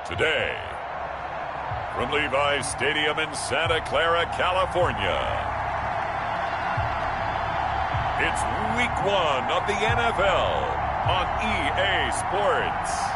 Today, from Levi's Stadium in Santa Clara, California, it's Week 1 of the NFL on EA Sports.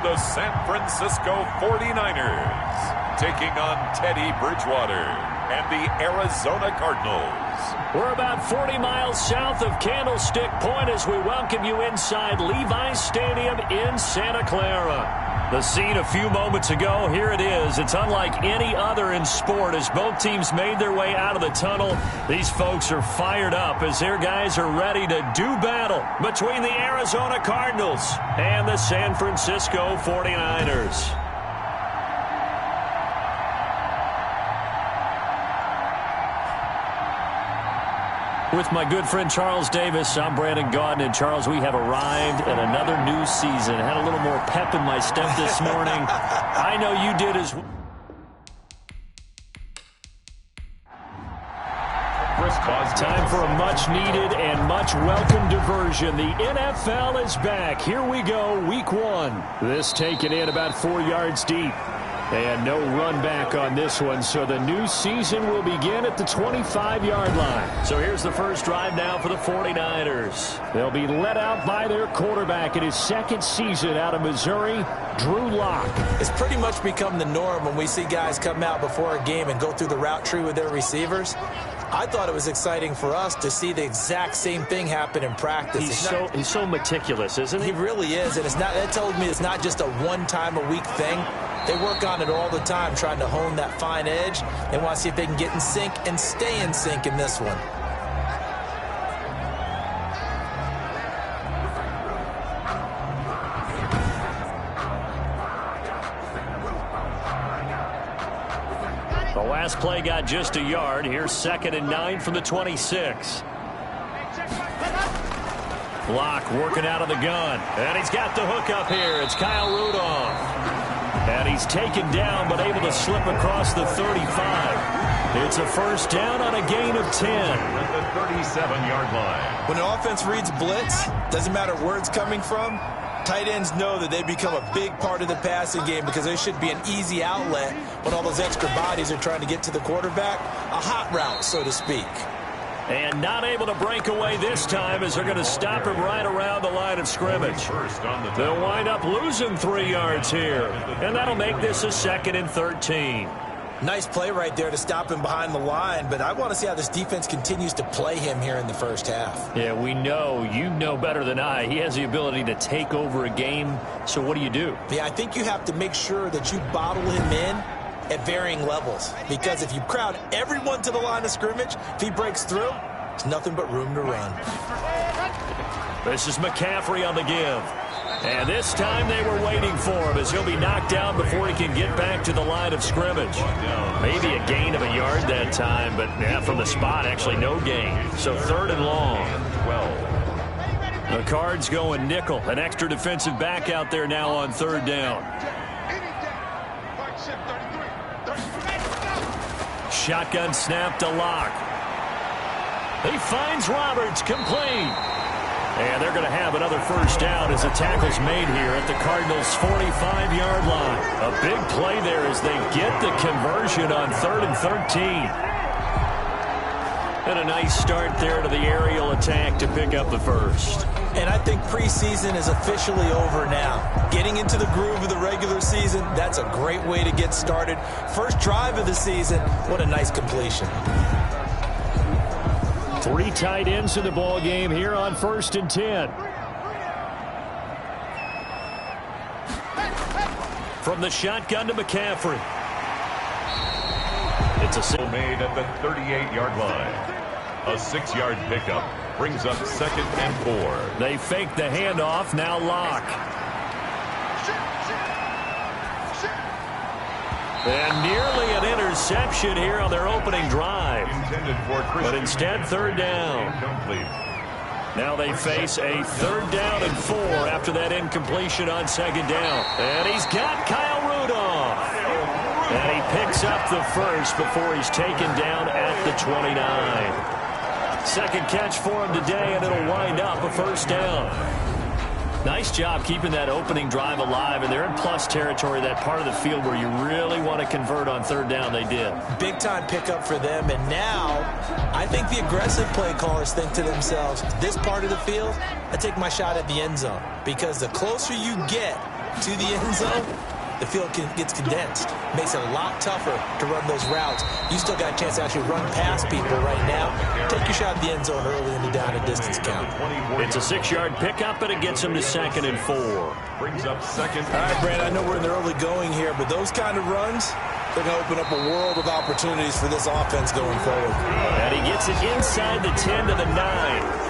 The San Francisco 49ers taking on Teddy Bridgewater and the Arizona Cardinals. We're about 40 miles south of Candlestick Point as we welcome you inside Levi's Stadium in Santa Clara. The scene a few moments ago, here it is. It's unlike any other in sport as both teams made their way out of the tunnel. These folks are fired up as their guys are ready to do battle between the Arizona Cardinals and the San Francisco 49ers. With my good friend Charles Davis, I'm Brandon Gaudin. And Charles, we have arrived at another new season. Had a little more pep in my step this morning. I know you did as well. Time for a much-needed and much-welcome diversion. The NFL is back. Here we go, Week 1. This taken in about 4 yards deep. And no run back on this one, so the new season will begin at the 25-yard line. So here's the first drive now for the 49ers. They'll be led out by their quarterback in his second season out of Missouri, Drew Lock. It's pretty much become the norm when we see guys come out before a game and go through the route tree with their receivers. I thought it was exciting for us to see the exact same thing happen in practice. He's so meticulous, isn't he? He really is, and that tells me it's not just a one-time-a-week thing. They work on it all the time, trying to hone that fine edge. They want to see if they can get in sync and stay in sync in this one. The last play got just a yard. Here's 2nd and 9 from the 26. Block working out of the gun. And he's got the hook up here. It's Kyle Rudolph. And he's taken down but able to slip across the 35. It's a first down on a gain of 10. At the 37-yard line. When an offense reads blitz, doesn't matter where it's coming from, tight ends know that they become a big part of the passing game because there should be an easy outlet when all those extra bodies are trying to get to the quarterback. A hot route, so to speak. And not able to break away this time as they're going to stop him right around the line of scrimmage. They'll wind up losing 3 yards here. And that'll make this a 2nd and 13. Nice play right there to stop him behind the line, but I want to see how this defense continues to play him here in the first half. Yeah, we know. You know better than I. He has the ability to take over a game. So what do you do? Yeah, I think you have to make sure that you bottle him in at varying levels, because if you crowd everyone to the line of scrimmage, if he breaks through, there's nothing but room to run. This is McCaffrey on the give. And this time they were waiting for him as he'll be knocked down before he can get back to the line of scrimmage. Maybe a gain of a yard that time, but yeah, from the spot, actually no gain. So 3rd and long. 12. The Cards going nickel. An extra defensive back out there now on 3rd down. Shotgun snap to Lock. He finds Roberts, complete. And they're going to have another first down as the tackle's made here at the Cardinals' 45-yard line. A big play there as they get the conversion on 3rd and 13. And a nice start there to the aerial attack to pick up the first. And I think preseason is officially over now. Getting into the groove of the regular season, that's a great way to get started. First drive of the season, what a nice completion. 3 tight ends in the ball game here on 1st and 10. From the shotgun to McCaffrey. It's a single made at the 38-yard line. A 6-yard pickup brings up 2nd and 4. They fake the handoff. Now Lock. And nearly an interception here on their opening drive. But instead, third down. Now they face a 3rd down and 4 after that incompletion on 2nd down. And he's got Kyle Rudolph. And he picks up the first before he's taken down at the 29. Second catch for him today, and it'll wind up a 1st down. Nice job keeping that opening drive alive, and they're in plus territory, that part of the field where you really want to convert on 3rd down. They did. Big-time pickup for them, and now I think the aggressive play callers think to themselves, this part of the field, I take my shot at the end zone, because the closer you get to the end zone, the field gets condensed. Makes it a lot tougher to run those routes. You still got a chance to actually run past people right now. Take your shot at the end zone early in the down and distance count. It's a 6-yard pickup, and it gets him to 2nd and 4. Brings up 2nd. All right, Brad, I know we're in the early going here, but those kind of runs, they're going to open up a world of opportunities for this offense going forward. And he gets it inside the 10 to the 9.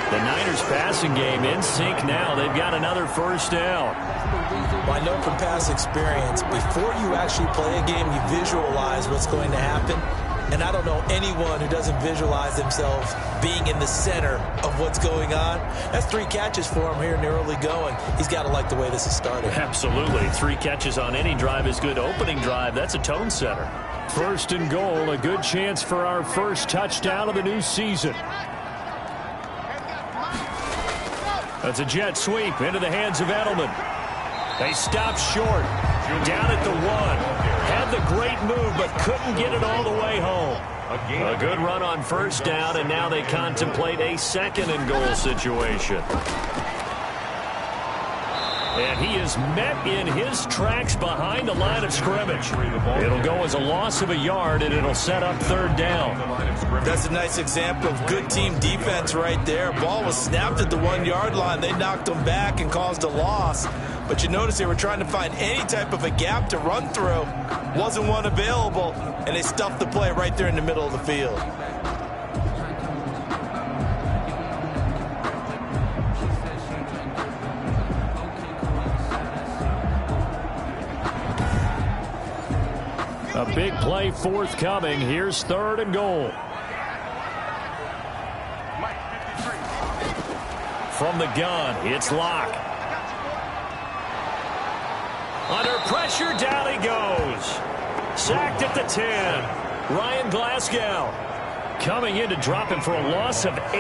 The Niners passing game in sync now. They've got another 1st down. Well, I know from past experience, before you actually play a game, you visualize what's going to happen. And I don't know anyone who doesn't visualize themselves being in the center of what's going on. That's 3 catches for him here in the early going. He's got to like the way this is started. Absolutely. 3 catches on any drive is good. Opening drive, that's a tone setter. 1st and goal, a good chance for our first touchdown of the new season. That's a jet sweep into the hands of Edelman. They stop short. Down at the 1. Had the great move, but couldn't get it all the way home. A good run on 1st down, and now they contemplate a 2nd and goal situation. And he is met in his tracks behind the line of scrimmage. It'll go as a loss of a yard, and it'll set up 3rd down. That's a nice example of good team defense right there. Ball was snapped at the 1-yard line. They knocked him back and caused a loss. But you notice they were trying to find any type of a gap to run through. Wasn't one available, and they stuffed the play right there in the middle of the field. A big play forthcoming. Here's 3rd and goal. From the gun, it's Locke. Under pressure, down he goes. Sacked at the 10. Ryan Glasgow coming in to drop him for a loss of 8,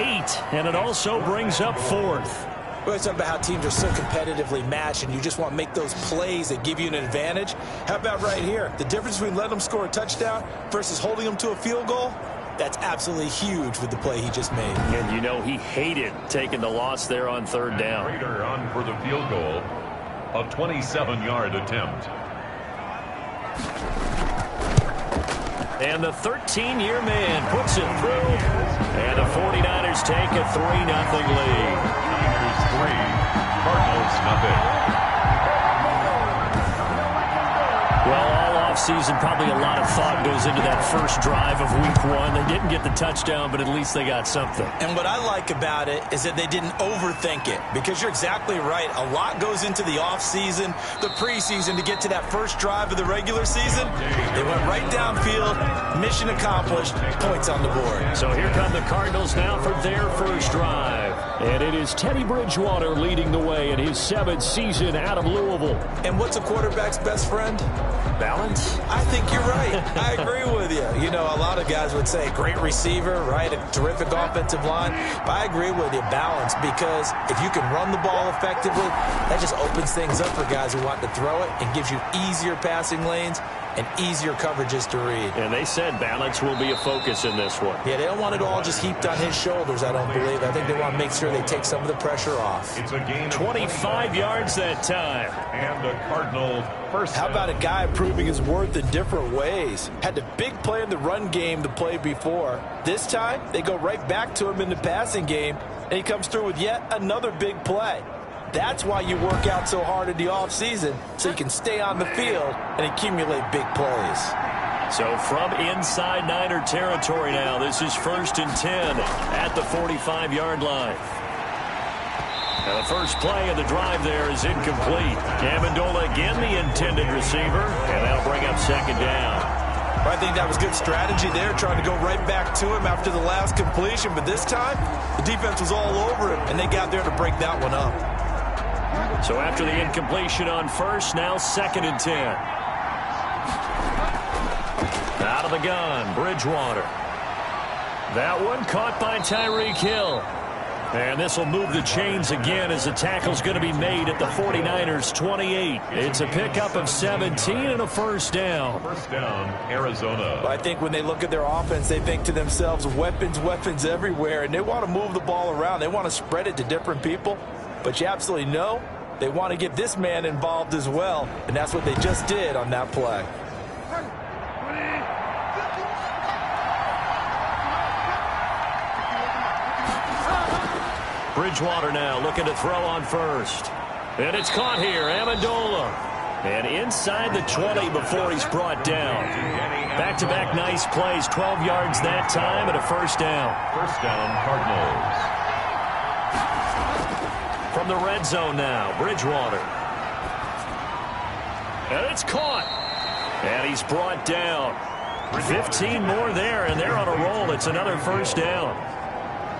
and it also brings up 4th. We always talk about how teams are so competitively matched, and you just want to make those plays that give you an advantage. How about right here? The difference between letting them score a touchdown versus holding them to a field goal, that's absolutely huge with the play he just made. And you know he hated taking the loss there on 3rd down. Raider on for the field goal. A 27-yard attempt. And the 13-year man puts it through. And the 49ers take a 3-0 lead. 3, Cardinals nothing. Well, all offseason, probably a lot of thought goes into that first drive of Week 1. They didn't get the touchdown, but at least they got something. And what I like about it is that they didn't overthink it, because you're exactly right. A lot goes into the offseason, the preseason, to get to that first drive of the regular season. They went right downfield, mission accomplished, points on the board. So here come the Cardinals now for their first drive. And it is Teddy Bridgewater leading the way in his 7th season out of Louisville. And what's a quarterback's best friend? Balance? I think you're right. I agree with you. You know, a lot of guys would say great receiver, right? A terrific offensive line. But I agree with you, balance, because if you can run the ball effectively, that just opens things up for guys who want to throw it and gives you easier passing lanes and easier coverages to read. And they said balance will be a focus in this one. Yeah, they don't want it all just heaped on his shoulders, I don't believe. I think they want to make sure they take some of the pressure off. It's a gain of 25 yards that time. And a Cardinal first. How about a guy proving his worth in different ways? Had the big play in the run game the play before. This time, they go right back to him in the passing game, and he comes through with yet another big play. That's why you work out so hard in the offseason, so you can stay on the field and accumulate big plays. So from inside Niner territory now, this is 1st and 10 at the 45-yard line. Now the first play of the drive there is incomplete. Amendola again the intended receiver, and that'll bring up second down. I think that was good strategy there, trying to go right back to him after the last completion. But this time, the defense was all over him, and they got there to break that one up. So after the incompletion on first, now 2nd and 10. Out of the gun, Bridgewater. That one caught by Tyreek Hill. And this will move the chains again as the tackle's going to be made at the 49ers 28. It's a pickup of 17 and a first down. First down, Arizona. But I think when they look at their offense, they think to themselves, weapons, weapons everywhere, and they want to move the ball around. They want to spread it to different people. But you absolutely know they want to get this man involved as well, and that's what they just did on that play. Bridgewater now looking to throw on first. And it's caught here, Amendola. And inside the 20 before he's brought down. Back-to-back nice plays, 12 yards that time and a first down. First down, Cardinals. From the red zone now, Bridgewater. And it's caught. And he's brought down. 15 more there, and they're on a roll. It's another first down.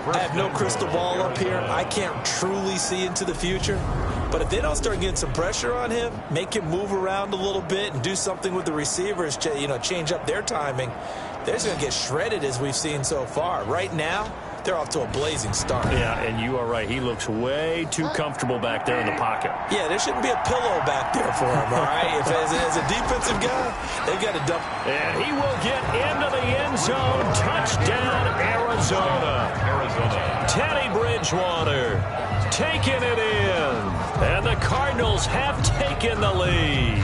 I have no crystal ball up here. I can't truly see into the future. But if they don't start getting some pressure on him, make him move around a little bit and do something with the receivers, change up their timing, they're just going to get shredded as we've seen so far. Right now, they're off to a blazing start. Yeah, and you are right. He looks way too comfortable back there in the pocket. Yeah, there shouldn't be a pillow back there for him, all right? As a defensive guy, they've got to dump. And he will get into the end zone. Touchdown, Arizona. Teddy Bridgewater taking it in. And the Cardinals have taken the lead.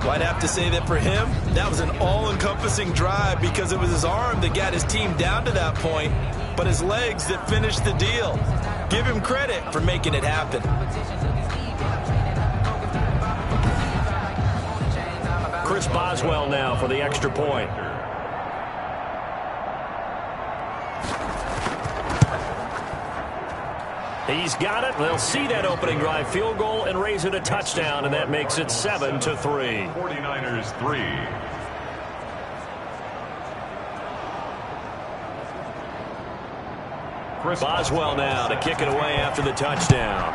Well, I'd have to say that for him, that was an all-encompassing drive because it was his arm that got his team down to that point, but his legs that finished the deal. Give him credit for making it happen. Chris Boswell now for the extra point. He's got it. They'll see that opening drive field goal and raise it a touchdown, and that makes it 7-3. 49ers 3. Boswell now to kick it away after the touchdown.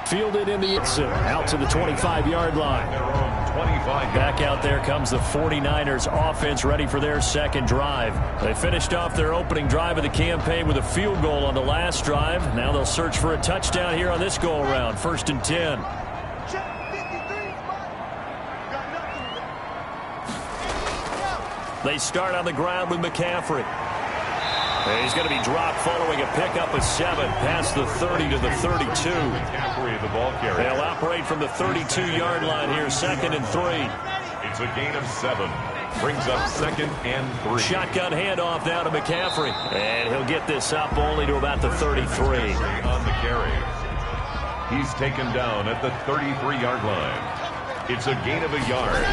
Fielded in the out to the 25-yard line. Their own 25. Back out there comes the 49ers offense ready for their second drive. They finished off their opening drive of the campaign with a field goal on the last drive. Now they'll search for a touchdown here on this go-around. 1st and 10. They start on the ground with McCaffrey. And he's going to be dropped following a pickup of 7 past the 30 to the 32. McCaffrey, the ball carrier. They'll operate from the 32-yard line here, 2nd and 3. It's a gain of 7. Brings up 2nd and 3. Shotgun handoff now to McCaffrey. And he'll get this up only to about the 33. On the carry. He's taken down at the 33-yard line. It's a gain of a yard.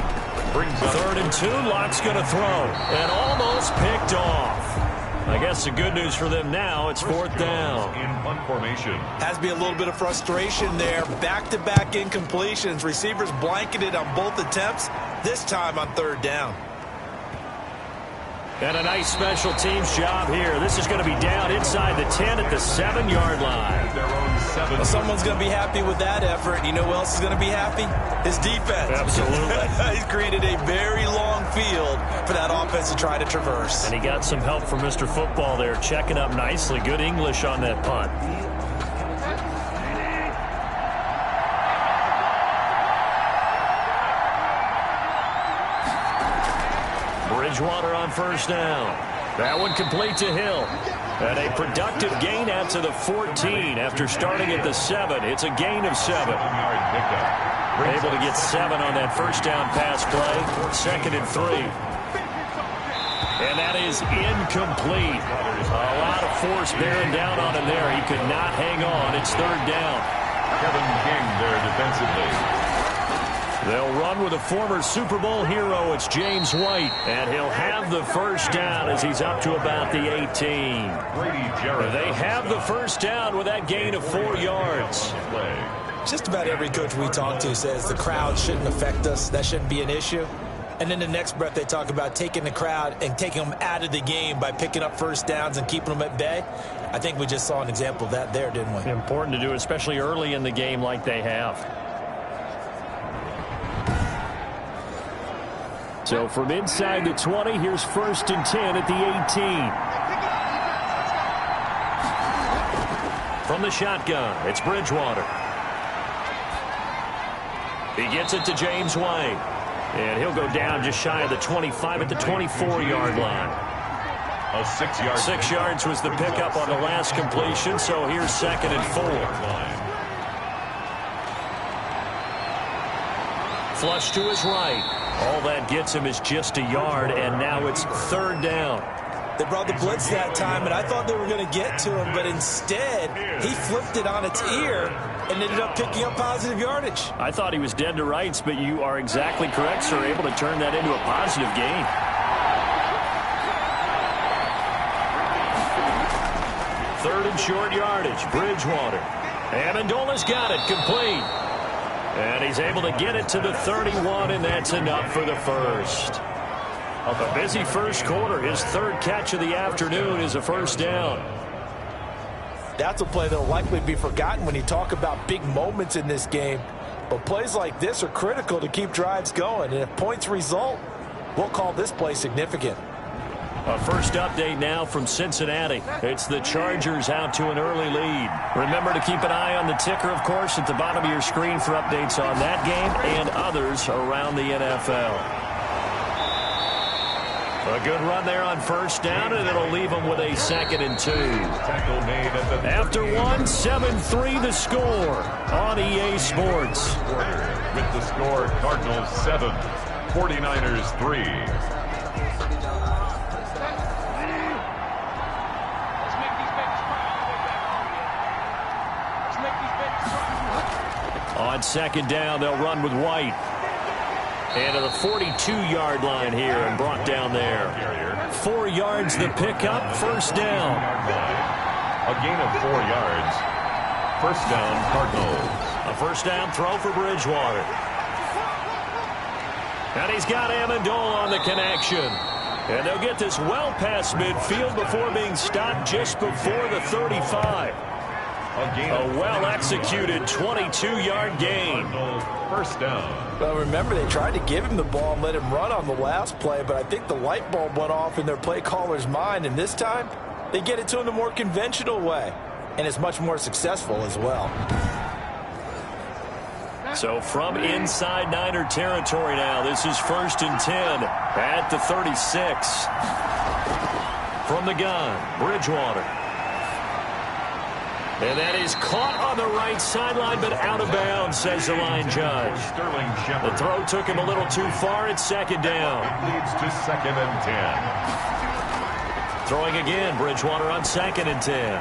Brings up 3rd and 2. Lock's going to throw. And almost picked off. I guess the good news for them now, it's 4th down. In punt formation. Has to be a little bit of frustration there. Back-to-back incompletions. Receivers blanketed on both attempts, this time on 3rd down. And a nice special teams job here. This is going to be down inside the 10 at the 7-yard line. Their own 7. Well, someone's going to be happy with that effort. You know who else is going to be happy? His defense. Absolutely. He's created a very long field for that offense to try to traverse. And he got some help from Mr. Football there, checking up nicely. Good English on that punt. Bridgewater on 1st down. That one complete to Hill. And a productive gain out to the 14 after starting at the 7. It's a gain of 7. 7-yard pickup. Able to get 7 on that 1st down pass play. 2nd and 3. And that is incomplete. A lot of force bearing down on him there. He could not hang on. It's 3rd down. Kevin King there defensively. They'll run with a former Super Bowl hero. It's James White. And he'll have the first down as he's up to about the 18. They have the first down with that gain of 4 yards. Just about every coach we talk to says the crowd shouldn't affect us. That shouldn't be an issue. And in the next breath, they talk about taking the crowd and taking them out of the game by picking up first downs and keeping them at bay. I think we just saw an example of that there, didn't we? Important to do, especially early in the game like they have. So from inside the 20, here's 1st and 10 at the 18. From the shotgun, it's Bridgewater. He gets it to James White. And he'll go down just shy of the 25 at the 24-yard line. A 6 yard. 6 yards was the pickup on the last completion, so here's 2nd and 4. Flush to his right. All that gets him is just a yard, and now it's 3rd down. They brought the blitz that time, and I thought they were going to get to him, but instead, he flipped it on its ear and ended up picking up positive yardage. I thought he was dead to rights, but you are exactly correct, sir, able to turn that into a positive gain. Third and short yardage, Bridgewater. Amendola's got it, complete. And he's able to get it to the 31, and that's enough for the first. A busy first quarter. His 3rd catch of the afternoon is a first down. That's a play that will likely be forgotten when you talk about big moments in this game. But plays like this are critical to keep drives going. And if points result, we'll call this play significant. A first update now from Cincinnati. It's the Chargers out to an early lead. Remember to keep an eye on the ticker, of course, at the bottom of your screen for updates on that game and others around the NFL. A good run there on first down, and it'll leave them with a 2nd and 2. After 1, 7-3 the score on EA Sports. With the score, Cardinals 7, 49ers 3. On 2nd down, they'll run with White. And to the 42-yard line here and brought down there. 4 yards the pickup, first down. A gain of 4 yards. First down, Cardinals. A first down throw for Bridgewater. And he's got Amendola on the connection. And they'll get this well past midfield before being stopped just before the 35. A well-executed 22-yard gain. First down. Well, remember, they tried to give him the ball and let him run on the last play, but I think the light bulb went off in their play caller's mind, and this time, they get it to him the more conventional way, and it's much more successful as well. So from inside Niner territory now, this is 1st and 10 at the 36. From the gun, Bridgewater. And that is caught on the right sideline, but out of bounds, says the line judge. The throw took him a little too far. It's 2nd down. It leads to 2nd and 10. Throwing again, Bridgewater on 2nd and 10.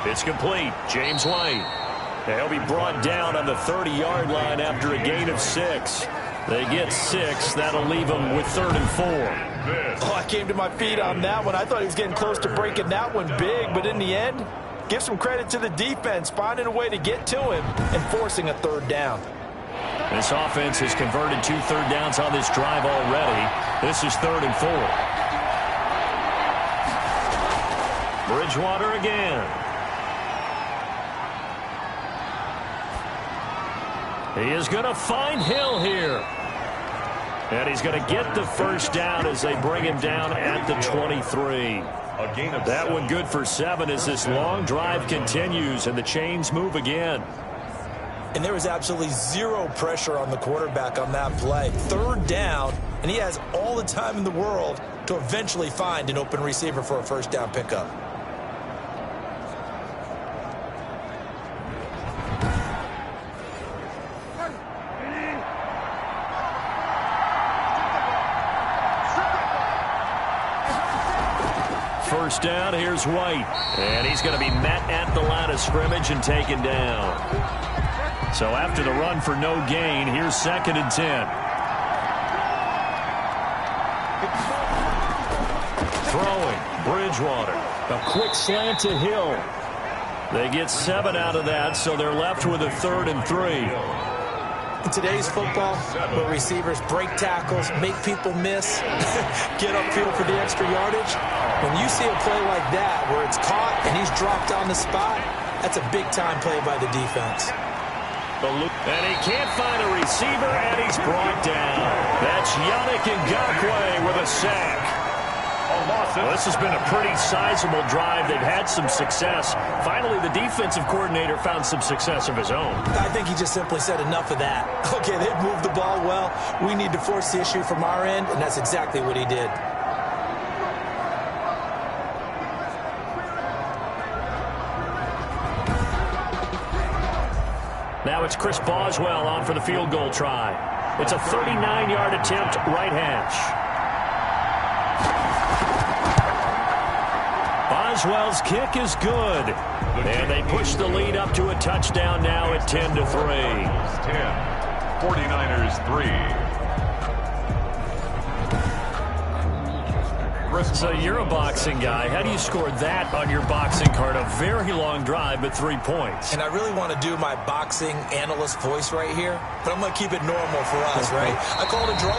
It's complete. James White. He'll be brought down on the 30-yard line after a gain of 6. They get 6. That'll leave them with 3rd and 4. Oh, I came to my feet on that one. I thought he was getting close to breaking that one big, but in the end, give some credit to the defense, finding a way to get to him and forcing a 3rd down. This offense has converted 2 third downs on this drive already. This is 3rd and 4. Bridgewater again. He is going to find Hill here. And he's going to get the first down as they bring him down at the 23. That one good for 7 as this long drive continues and the chains move again. And there was absolutely zero pressure on the quarterback on that play. 3rd down, and he has all the time in the world to eventually find an open receiver for a first down pickup. First down, here's White. And he's going to be met at the line of scrimmage and taken down. So after the run for no gain, here's 2nd and 10. Throwing, Bridgewater. A quick slant to Hill. They get 7 out of that, so they're left with a 3rd and 3. In today's football, where receivers break tackles, make people miss, get upfield for the extra yardage, when you see a play like that where it's caught and he's dropped on the spot, that's a big-time play by the defense. And he can't find a receiver, and he's brought down. That's Yannick Ngakoue with a sack. Well, this has been a pretty sizable drive. They've had some success. Finally, the defensive coordinator found some success of his own. I think he just simply said enough of that. Okay, they've moved the ball well. We need to force the issue from our end, and that's exactly what he did. Now it's Chris Boswell on for the field goal try. It's a 39-yard attempt, right hash. Boswell's kick is good. And they push the lead up to a touchdown now at 10-3. 10. 49ers 3. So you're a boxing guy. How do you score that on your boxing card? A very long drive, but 3 points. And I really want to do my boxing analyst voice right here, but I'm going to keep it normal for us, right? I call it a draw.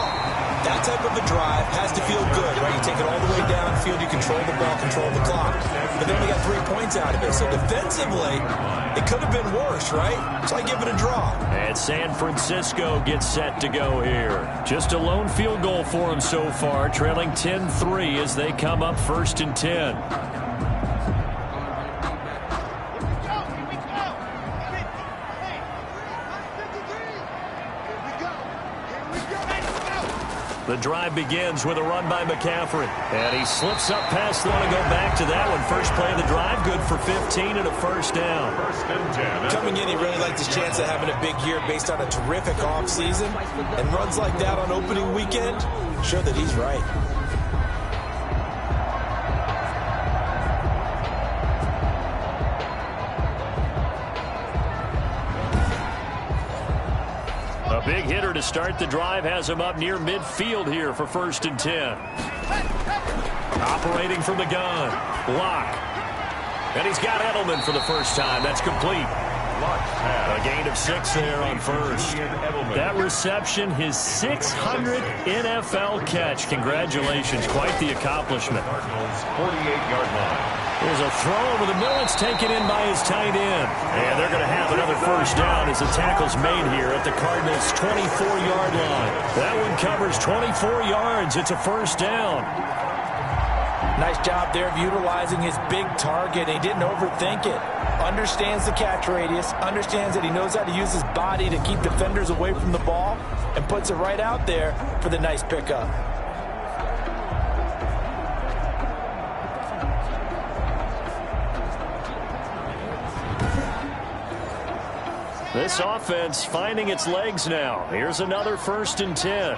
That type of a drive has to feel good, right? You take it all the way downfield, you control the ball, control the clock. But then we got 3 points out of it. So defensively, it could have been worse, right? So I give it a draw. And San Francisco gets set to go here. Just a lone field goal for them so far, trailing 10-3 as they come up 1st and 10. The drive begins with a run by McCaffrey. And he slips up past the one to go back to that one. First play of the drive, good for 15 and a 1st down. 1st and 10. Coming in, he really liked his chance of having a big year based on a terrific offseason. And runs like that on opening weekend show that he's right. A big hitter to start the drive has him up near midfield here for 1st and 10. Operating from the gun. Block. And he's got Edelman for the first time. That's complete. A gain of 6 there on 1st. That reception, his 600th NFL catch. Congratulations. Quite the accomplishment. Cardinals 48-yard line. There's a throw over the middle. It's taken in by his tight end. And they're going to have another 1st down as the tackle's made here at the Cardinals' 24-yard line. That one covers 24 yards. It's a 1st down. Nice job there of utilizing his big target. He didn't overthink it. Understands the catch radius. Understands that he knows how to use his body to keep defenders away from the ball. And puts it right out there for the nice pickup. This offense finding its legs now. Here's another 1st and 10.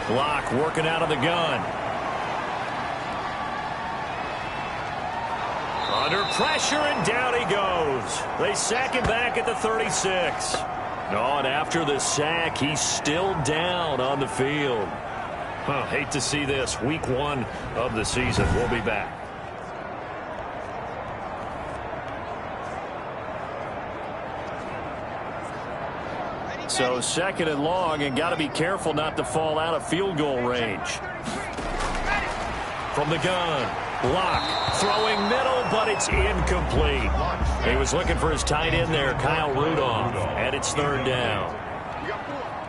Block working out of the gun. Under pressure, and down he goes. They sack him back at the 36. Oh, and after the sack, he's still down on the field. Hate to see this. Week 1 of the season. We'll be back. So 2nd and long, and got to be careful not to fall out of field goal range. From the gun. Block. Throwing middle, but it's incomplete. He was looking for his tight end there, Kyle Rudolph. And it's 3rd down.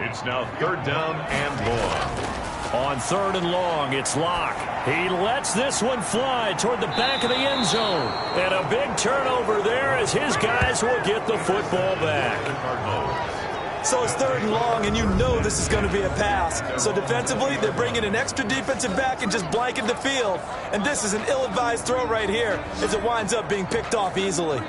It's now 3rd down and long. On 3rd and long, it's Locke. He lets this one fly toward the back of the end zone. And a big turnover there as his guys will get the football back. So it's 3rd and long, and you know this is going to be a pass. So defensively, they're bringing an extra defensive back and just blanking the field. And this is an ill-advised throw right here as it winds up being picked off easily.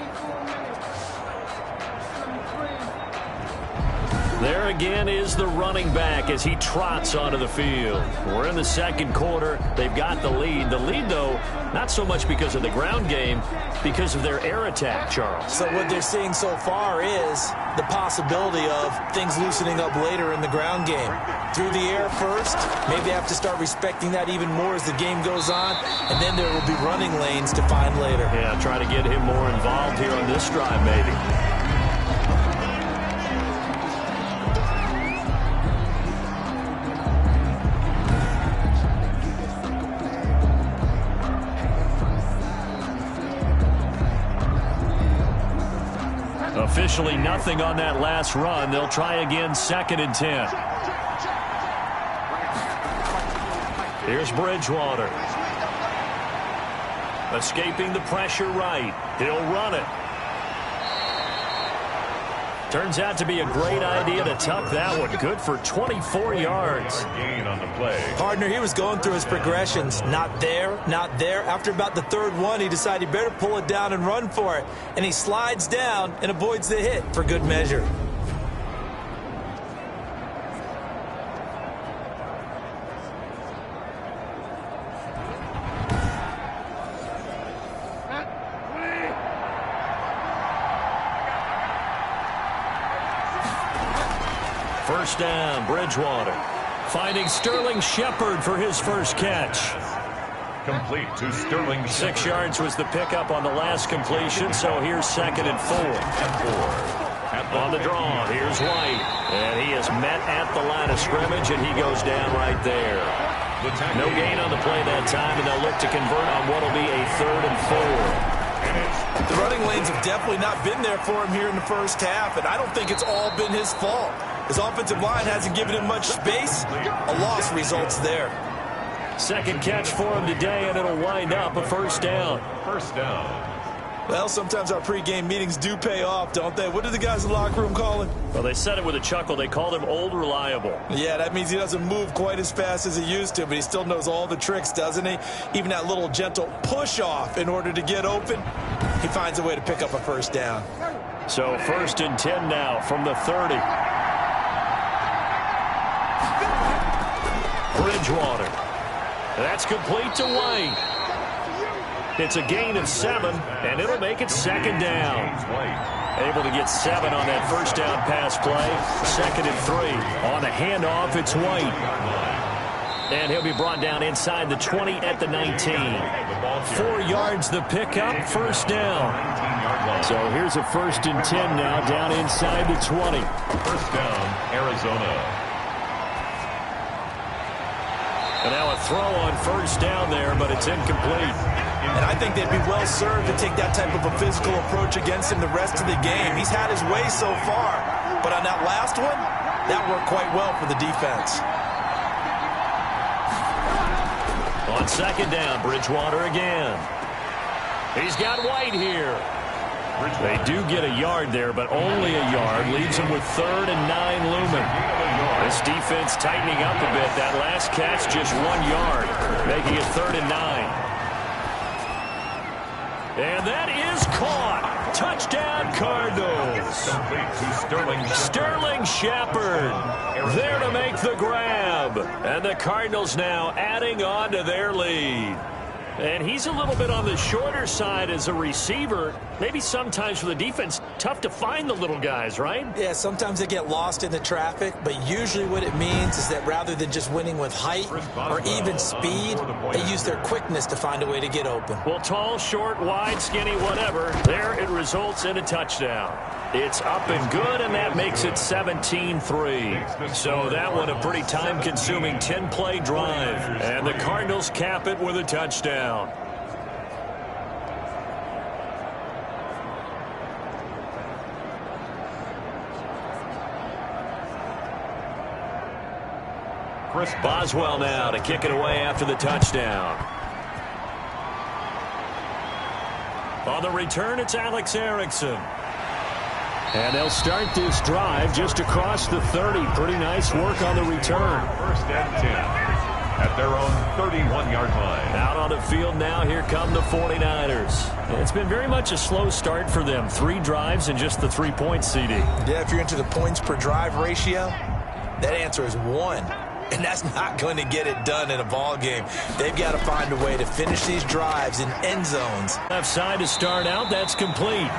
There again is the running back as he trots onto the field. We're in the second quarter. They've got the lead. The lead, though, not so much because of the ground game, because of their air attack, Charles. So what they're seeing so far is the possibility of things loosening up later in the ground game. Through the air first, maybe have to start respecting that even more as the game goes on, and then there will be running lanes to find later. Yeah, try to get him more involved here on this drive, maybe. Officially nothing on that last run. They'll try again, 2nd and 10. Here's Bridgewater. Escaping the pressure right. He'll run it. Turns out to be a great idea to tuck that one. Good for 24 yards. Gain on the play. Partner, he was going through his progressions. Not there, not there. After about the third one, he decided he better pull it down and run for it. And he slides down and avoids the hit for good measure. First down, Bridgewater. Finding Sterling Shepard for his first catch. Complete to Sterling. 6 yards was the pickup on the last completion, so here's 2nd and 4. On the draw, here's White. And he is met at the line of scrimmage, and he goes down right there. No gain on the play that time, and they'll look to convert on what will be a 3rd and 4. The running lanes have definitely not been there for him here in the first half, and I don't think it's all been his fault. His offensive line hasn't given him much space. A loss results there. Second catch for him today, and it'll wind up a first down. First down. Well, sometimes our pregame meetings do pay off, don't they? What did the guys in the locker room call him? Well, they said it with a chuckle. They called him Old Reliable. Yeah, that means he doesn't move quite as fast as he used to, but he still knows all the tricks, doesn't he? Even that little gentle push-off in order to get open, he finds a way to pick up a first down. So 1st and 10 now from the 30. Bridgewater. That's complete to White. It's a gain of 7, and it'll make it 2nd down. Able to get 7 on that first down pass play. 2nd and 3. On the handoff, it's White. And he'll be brought down inside the 20 at the 19. 4 yards the pickup, first down. So here's a 1st and 10 now down inside the 20. First down, Arizona. And now a throw on first down there, but it's incomplete. And I think they'd be well served to take that type of a physical approach against him the rest of the game. He's had his way so far, but on that last one, that worked quite well for the defense. On 2nd down, Bridgewater again. He's got White here. They do get a yard there, but only a yard. Leaves them with 3rd and 9 looming. This defense tightening up a bit. That last catch, just 1 yard, making it 3rd and 9. And that is caught. Touchdown, Cardinals. Sterling Shepard there to make the grab. And the Cardinals now adding on to their lead. And he's a little bit on the shorter side as a receiver. Maybe sometimes for the defense, tough to find the little guys, right? Yeah, sometimes they get lost in the traffic, but usually what it means is that rather than just winning with height or even speed, they use their quickness to find a way to get open. Well, tall, short, wide, skinny, whatever, there it results in a touchdown. It's up and good, and that makes it 17-3. So that one a pretty time-consuming 10-play drive. And the Cardinals cap it with a touchdown. Chris Boswell now to kick it away after the touchdown. On the return, it's Alex Erickson. And they'll start this drive just across the 30. Pretty nice work on the return. First and 10. at their own 31-yard line. Out on the field now, here come the 49ers. It's been very much a slow start for them. 3 drives and just the 3 points, CD. Yeah, if you're into the points per drive ratio, that answer is 1. And that's not going to get it done in a ball game. They've got to find a way to finish these drives in end zones. Left side to start out. That's complete.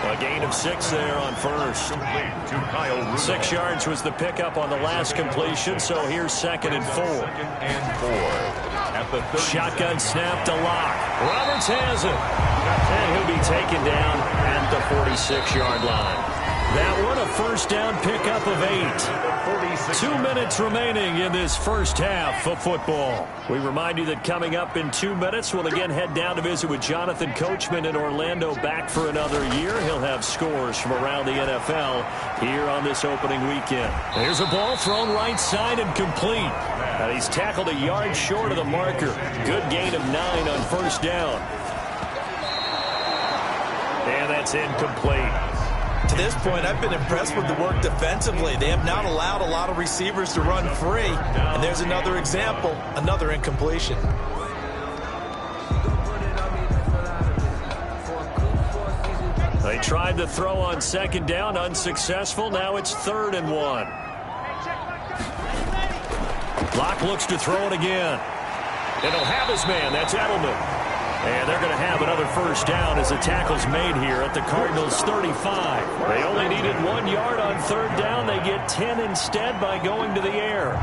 A gain of 6 there on first. To Kyle Rudolph. 6 yards was the pickup on the last completion, so here's 2nd and 4. 2nd and 4 at the 30. Shotgun snap to Locke. Roberts has it. And he'll be taken down at the 46-yard line. That one, a first down pickup of 8. 2 minutes remaining in this first half of football. We remind you that coming up in 2 minutes, we'll again head down to visit with Jonathan Coachman in Orlando, back for another year. He'll have scores from around the NFL here on this opening weekend. There's a ball thrown right side and complete. And he's tackled a yard short of the marker. Good gain of 9 on first down. And that's incomplete. To this point, I've been impressed with the work defensively. They have not allowed a lot of receivers to run free. And there's another example, another incompletion. They tried to throw on 2nd down, unsuccessful. Now it's 3rd and 1. Locke looks to throw it again. And he'll have his man. That's Edelman. And they're going to have another first down as the tackle's made here at the Cardinals' 35. They only needed 1 yard on 3rd down. They get 10 instead by going to the air.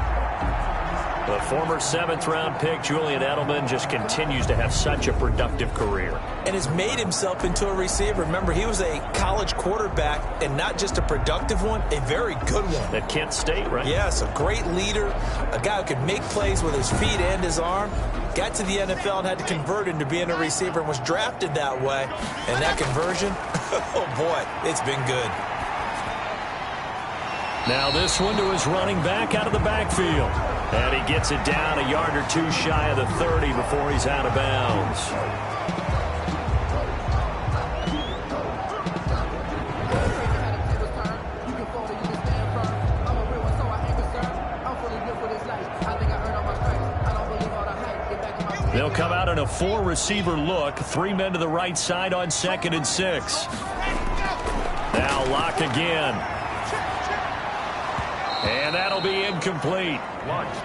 The former 7th-round pick, Julian Edelman, just continues to have such a productive career. And has made himself into a receiver. Remember, he was a college quarterback, and not just a productive one, a very good one. At Kent State, right? Yes, a great leader, a guy who could make plays with his feet and his arm. Got to the NFL and had to convert into being a receiver and was drafted that way. And that conversion, oh boy, it's been good. Now this one to his running back out of the backfield. And he gets it down a yard or 2 shy of the 30 before he's out of bounds. They'll come out in a 4-receiver look. 3 men to the right side on 2nd and 6. Now Locke again. And that'll be incomplete.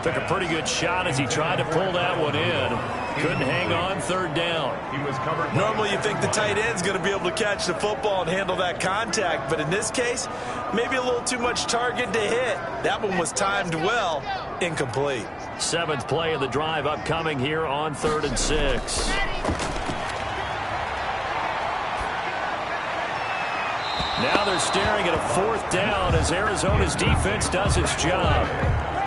Took a pretty good shot as he tried to pull that one in. Couldn't hang on 3rd down. He was covered. Normally you think the tight end's going to be able to catch the football and handle that contact. But in this case, maybe a little too much target to hit. That one was timed well. Incomplete. 7th play of the drive upcoming here on 3rd and 6. Now they're staring at a 4th down as Arizona's defense does its job.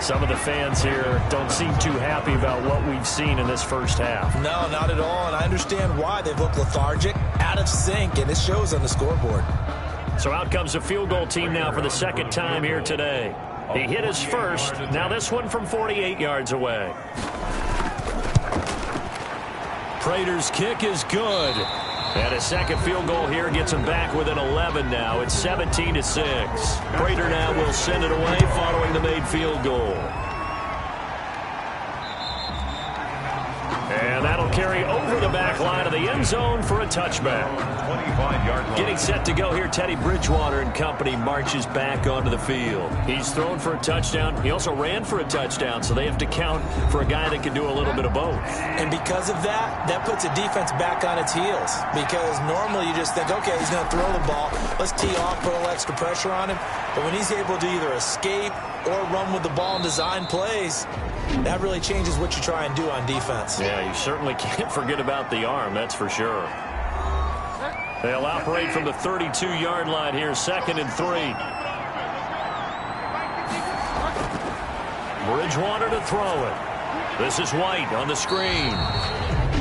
Some of the fans here don't seem too happy about what we've seen in this first half. No, not at all, and I understand why. They've looked lethargic, out of sync, and it shows on the scoreboard. So out comes the field goal team now for the 2nd time here today. He hit his first. Now this one from 48 yards away. Prater's kick is good. And a 2nd field goal here gets him back within 11 now. It's 17-6. Prater now will send it away following the made field goal. And that'll carry over the back line of the end zone for a touchback. 25-yard line. Getting set to go here, Teddy Bridgewater and company marches back onto the field. He's thrown for a touchdown. He also ran for a touchdown, so they have to count for a guy that can do a little bit of both. And because of that, that puts a defense back on its heels. Because normally you just think, okay, he's going to throw the ball. Let's tee off, put a little extra pressure on him. But when he's able to either escape or run with the ball and design plays, that really changes what you try and do on defense. Yeah, you certainly can't forget about the arm, that's for sure. They'll operate from the 32-yard line here, 2nd and 3. Bridgewater to throw it. This is White on the screen.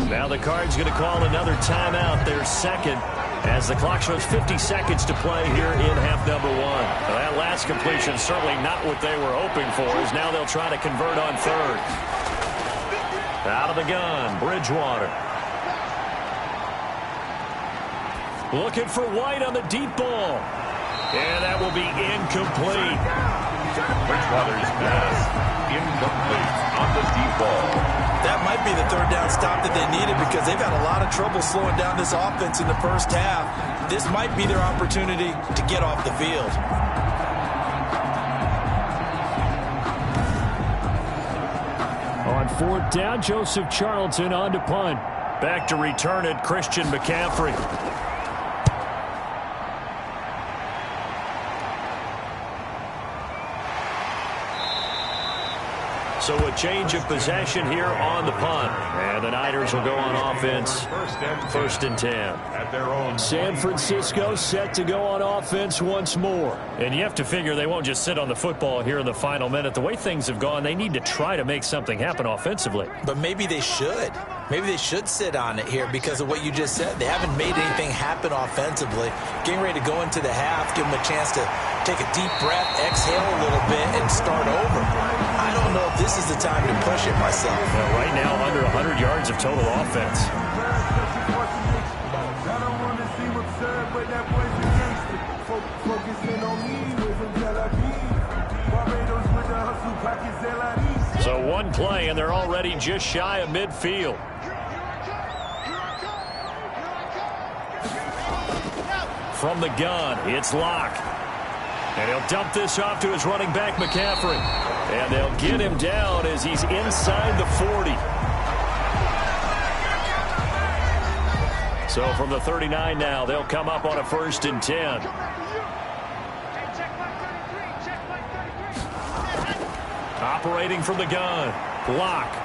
Now the Cards going to call another timeout, their 2nd, as the clock shows 50 seconds to play here in half number 1. Well, that last completion certainly not what they were hoping for, as now they'll try to convert on 3rd. Out of the gun, Bridgewater. Looking for White on the deep ball. And that will be incomplete. Bridgewater's pass incomplete on the deep ball. be the third down stop that they needed because they've had a lot of trouble slowing down this offense in the first half. This might be their opportunity to get off the field. On fourth down, Joseph Charlton on to punt. Back to return it, Christian McCaffrey. So a change of possession here on the punt. And the Niners will go on offense. First and 10. At their own San Francisco set to go on offense once more. And you have to figure they won't just sit on the football here in the final minute. The way things have gone, they need to try to make something happen offensively. But maybe they should. Maybe they should sit on it here because of what you just said. They haven't made anything happen offensively. Getting ready to go into the half, give them a chance to take a deep breath, exhale a little bit, and start over. I don't know if this is the time to push it myself. Well, right now, under 100 yards of total offense. So one play, and they're already just shy of midfield. From the gun, it's Locke. And he'll dump this off to his running back, McCaffrey. And they'll get him down as he's inside the 40. So from the 39 now, they'll come up on a first and 10. Operating from the gun, Locke.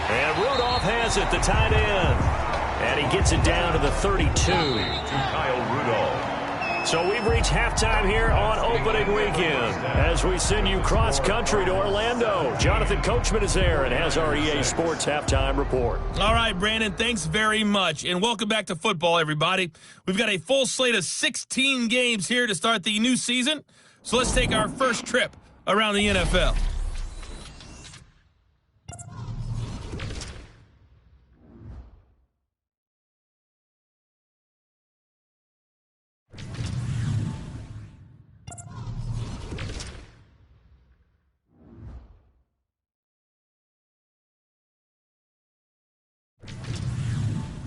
And Rudolph has it, the tight end. And he gets it down to the 32. Kyle Rudolph. So we've reached halftime here on opening weekend as we send you cross-country to Orlando. Jonathan Coachman is there and has our EA Sports halftime report. All right, Brandon, thanks very much. And welcome back to football, everybody. We've got a full slate of 16 games here to start the new season. So let's take our first trip around the NFL.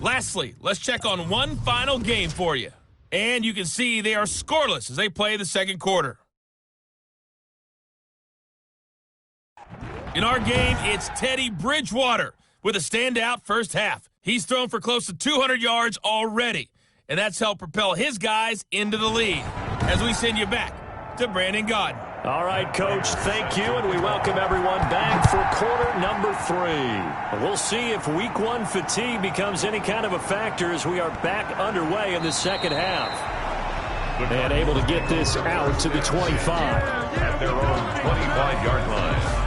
Lastly, let's check on one final game for you. And you can see they are scoreless as they play the second quarter. In our game, it's Teddy Bridgewater with a standout first half. He's thrown for close to 200 yards already, and that's helped propel his guys into the lead. As we send you back to Brandon Gaudin. All right, Coach, thank you, and we welcome everyone back for quarter number 3. We'll see if week 1 fatigue becomes any kind of a factor as we are back underway in the second half. And able to get this out to the 25. At their own 25-yard line.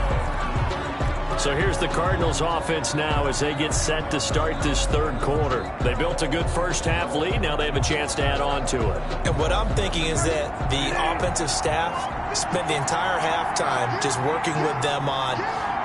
So here's the Cardinals offense now as they get set to start this third quarter. They built a good first half lead. Now they have a chance to add on to it. And what I'm thinking is that the offensive staff spent the entire halftime just working with them on,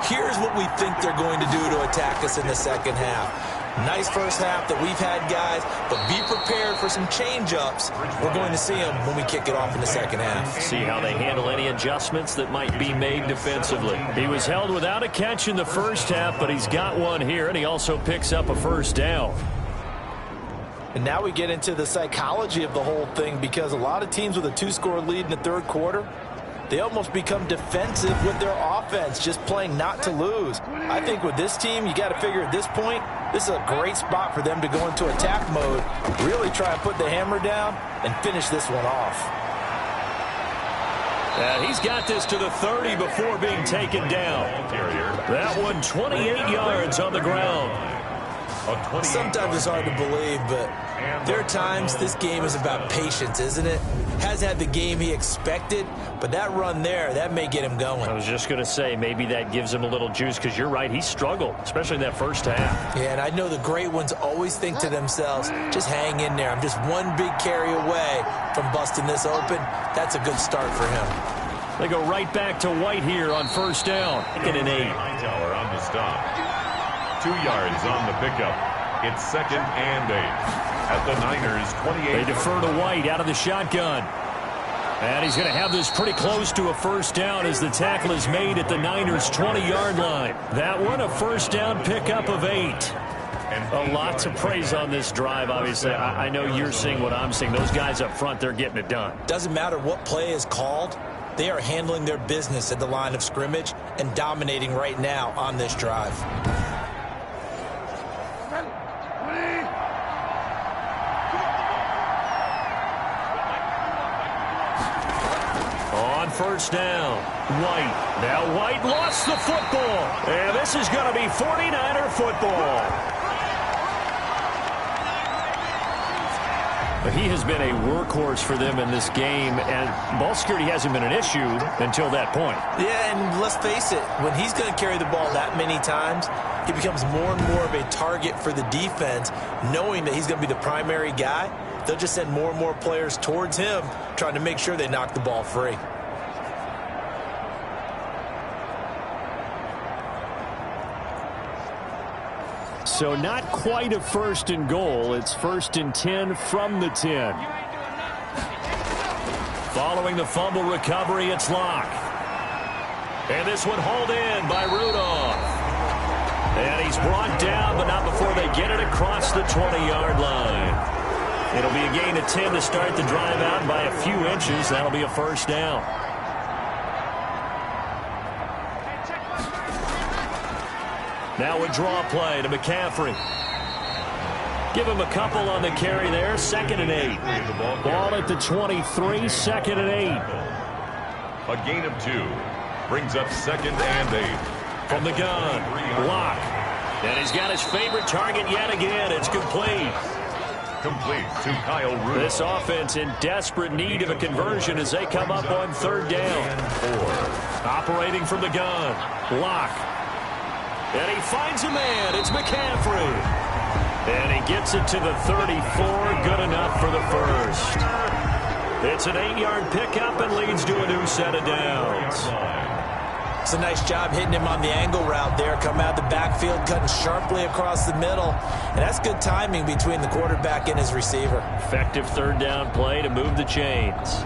here's what we think they're going to do to attack us in the second half. Nice first half that we've had, guys, but be prepared for some change-ups. We're going to see them when we kick it off in the second half. See how they handle any adjustments that might be made defensively. He was held without a catch in the first half, but he's got one here, and he also picks up a first down. And now we get into the psychology of the whole thing because a lot of teams with a 2-score lead in the third quarter, they almost become defensive with their offense, just playing not to lose. I think with this team, you got to figure at this point, this is a great spot for them to go into attack mode, really try and put the hammer down and finish this one off. He's got this to the 30 before being taken down. That one 28 yards on the ground. Sometimes it's hard to believe, but there are times this game is about patience, isn't it? Hasn't had the game he expected, but that run there, that may get him going. I was just going to say, maybe that gives him a little juice because you're right, he struggled, especially in that first half. Yeah, and I know the great ones always think to themselves, just hang in there. I'm just one big carry away from busting this open. That's a good start for him. They go right back to White here on first down. Second and 8. Hightower on the stop. 2 yards on the pickup. It's second and 8. At the Niners' 28. They defer to White out of the shotgun. And he's going to have this pretty close to a first down as the tackle is made at the Niners' 20-yard line. That one, a first down pickup of 8. A lot to praise on this drive, obviously. I know you're seeing what I'm seeing. Those guys up front, they're getting it done. Doesn't matter what play is called. They are handling their business at the line of scrimmage and dominating right now on this drive. On first down, White. Now White lost the football. And this is going to be 49er football. He has been a workhorse for them in this game, and ball security hasn't been an issue until that point. Yeah, and let's face it, when he's going to carry the ball that many times, he becomes more and more of a target for the defense, knowing that he's going to be the primary guy. They'll just send more and more players towards him, trying to make sure they knock the ball free. So not quite a first and goal. It's first and 10 from the 10. Following the fumble recovery, it's Locke. And this one hauled in by Rudolph. And he's brought down, but not before they get it across the 20-yard line. It'll be a gain of 10 to start the drive out by a few inches. That'll be a first down. Now a draw play to McCaffrey. Give him a couple on the carry there. 2nd and 8. Ball at the 23. 2nd and 8. A gain of 2. Brings up 2nd and 8. From the gun, Locke. And he's got his favorite target yet again. It's complete. Complete to Kyle Rudolph. This offense in desperate need of a conversion as they come up on 3rd down. Operating from the gun, Locke. And he finds a man. It's McCaffrey. And he gets it to the 34. Good enough for the first. It's an 8-yard pickup and leads to a new set of downs. It's a nice job hitting him on the angle route there. Come out of the backfield, cutting sharply across the middle. And that's good timing between the quarterback and his receiver. Effective 3rd down play to move the chains.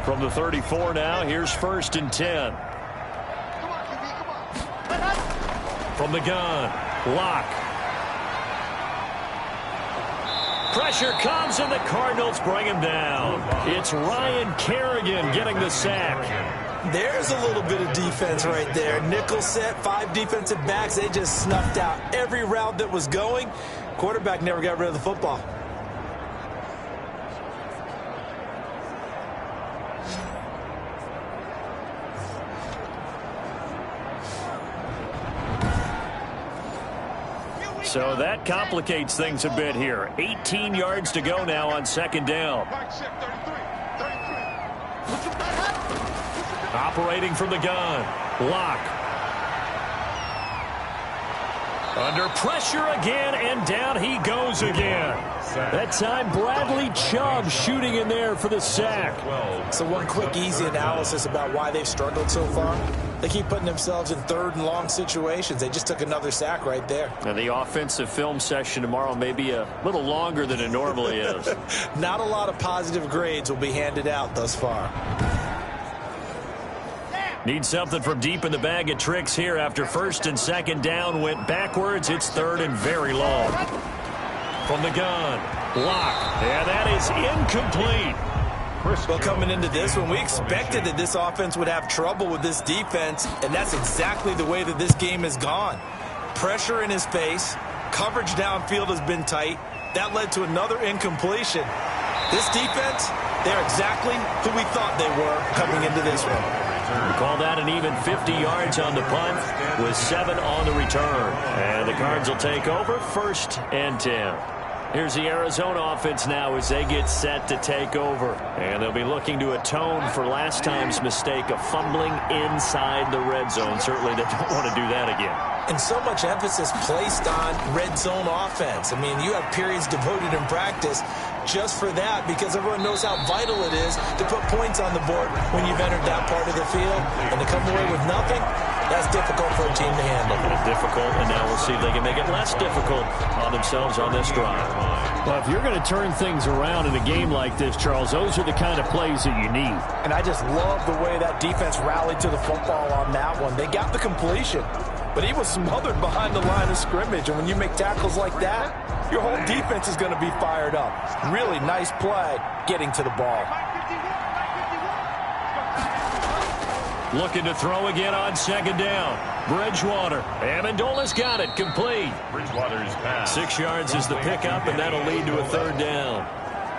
From the 34 now, here's 1st and 10. From the gun, Locke. Pressure comes, and the Cardinals bring him down. It's Ryan Kerrigan getting the sack. There's a little bit of defense right there. Nickel set, 5 defensive backs. They just snuffed out every route that was going. Quarterback never got rid of the football. So that complicates things a bit here. 18 yards to go now on 2nd down. Operating from the gun, Locke. Under pressure again, and down he goes again. That time Bradley Chubb shooting in there for the sack. So one quick, easy analysis about why they've struggled so far. They keep putting themselves in 3rd and long situations. They just took another sack right there. And the offensive film session tomorrow may be a little longer than it normally is. Not a lot of positive grades will be handed out thus far. Need something from deep in the bag of tricks here after 1st and 2nd down went backwards. It's 3rd and very long. From the gun, Locke. And that is incomplete. Well, coming into this one, we expected that this offense would have trouble with this defense, and that's exactly the way that this game has gone. Pressure in his face, coverage downfield has been tight. That led to another incompletion. This defense, they're exactly who we thought they were coming into this one. We call that an even 50 yards on the punt with 7 on the return. And the Cards will take over 1st and 10. Here's the Arizona offense now as they get set to take over. And they'll be looking to atone for last time's mistake of fumbling inside the red zone. Certainly they don't want to do that again. And so much emphasis placed on red zone offense. I mean, you have periods devoted in practice just for that because everyone knows how vital it is to put points on the board when you've entered that part of the field. And to come away with nothing, that's difficult for a team to handle. Difficult, and now we'll see if they can make it less difficult on themselves on this drive. Well, if you're going to turn things around in a game like this, Charles, those are the kind of plays that you need. And I just love the way that defense rallied to the football on that one. They got the completion, but he was smothered behind the line of scrimmage. And when you make tackles like that, your whole defense is going to be fired up. Really nice play getting to the ball. Looking to throw again on second down. Bridgewater. Amendola's got it. Complete. Bridgewater's pass. 6 yards is the pickup, and that'll lead to a third down.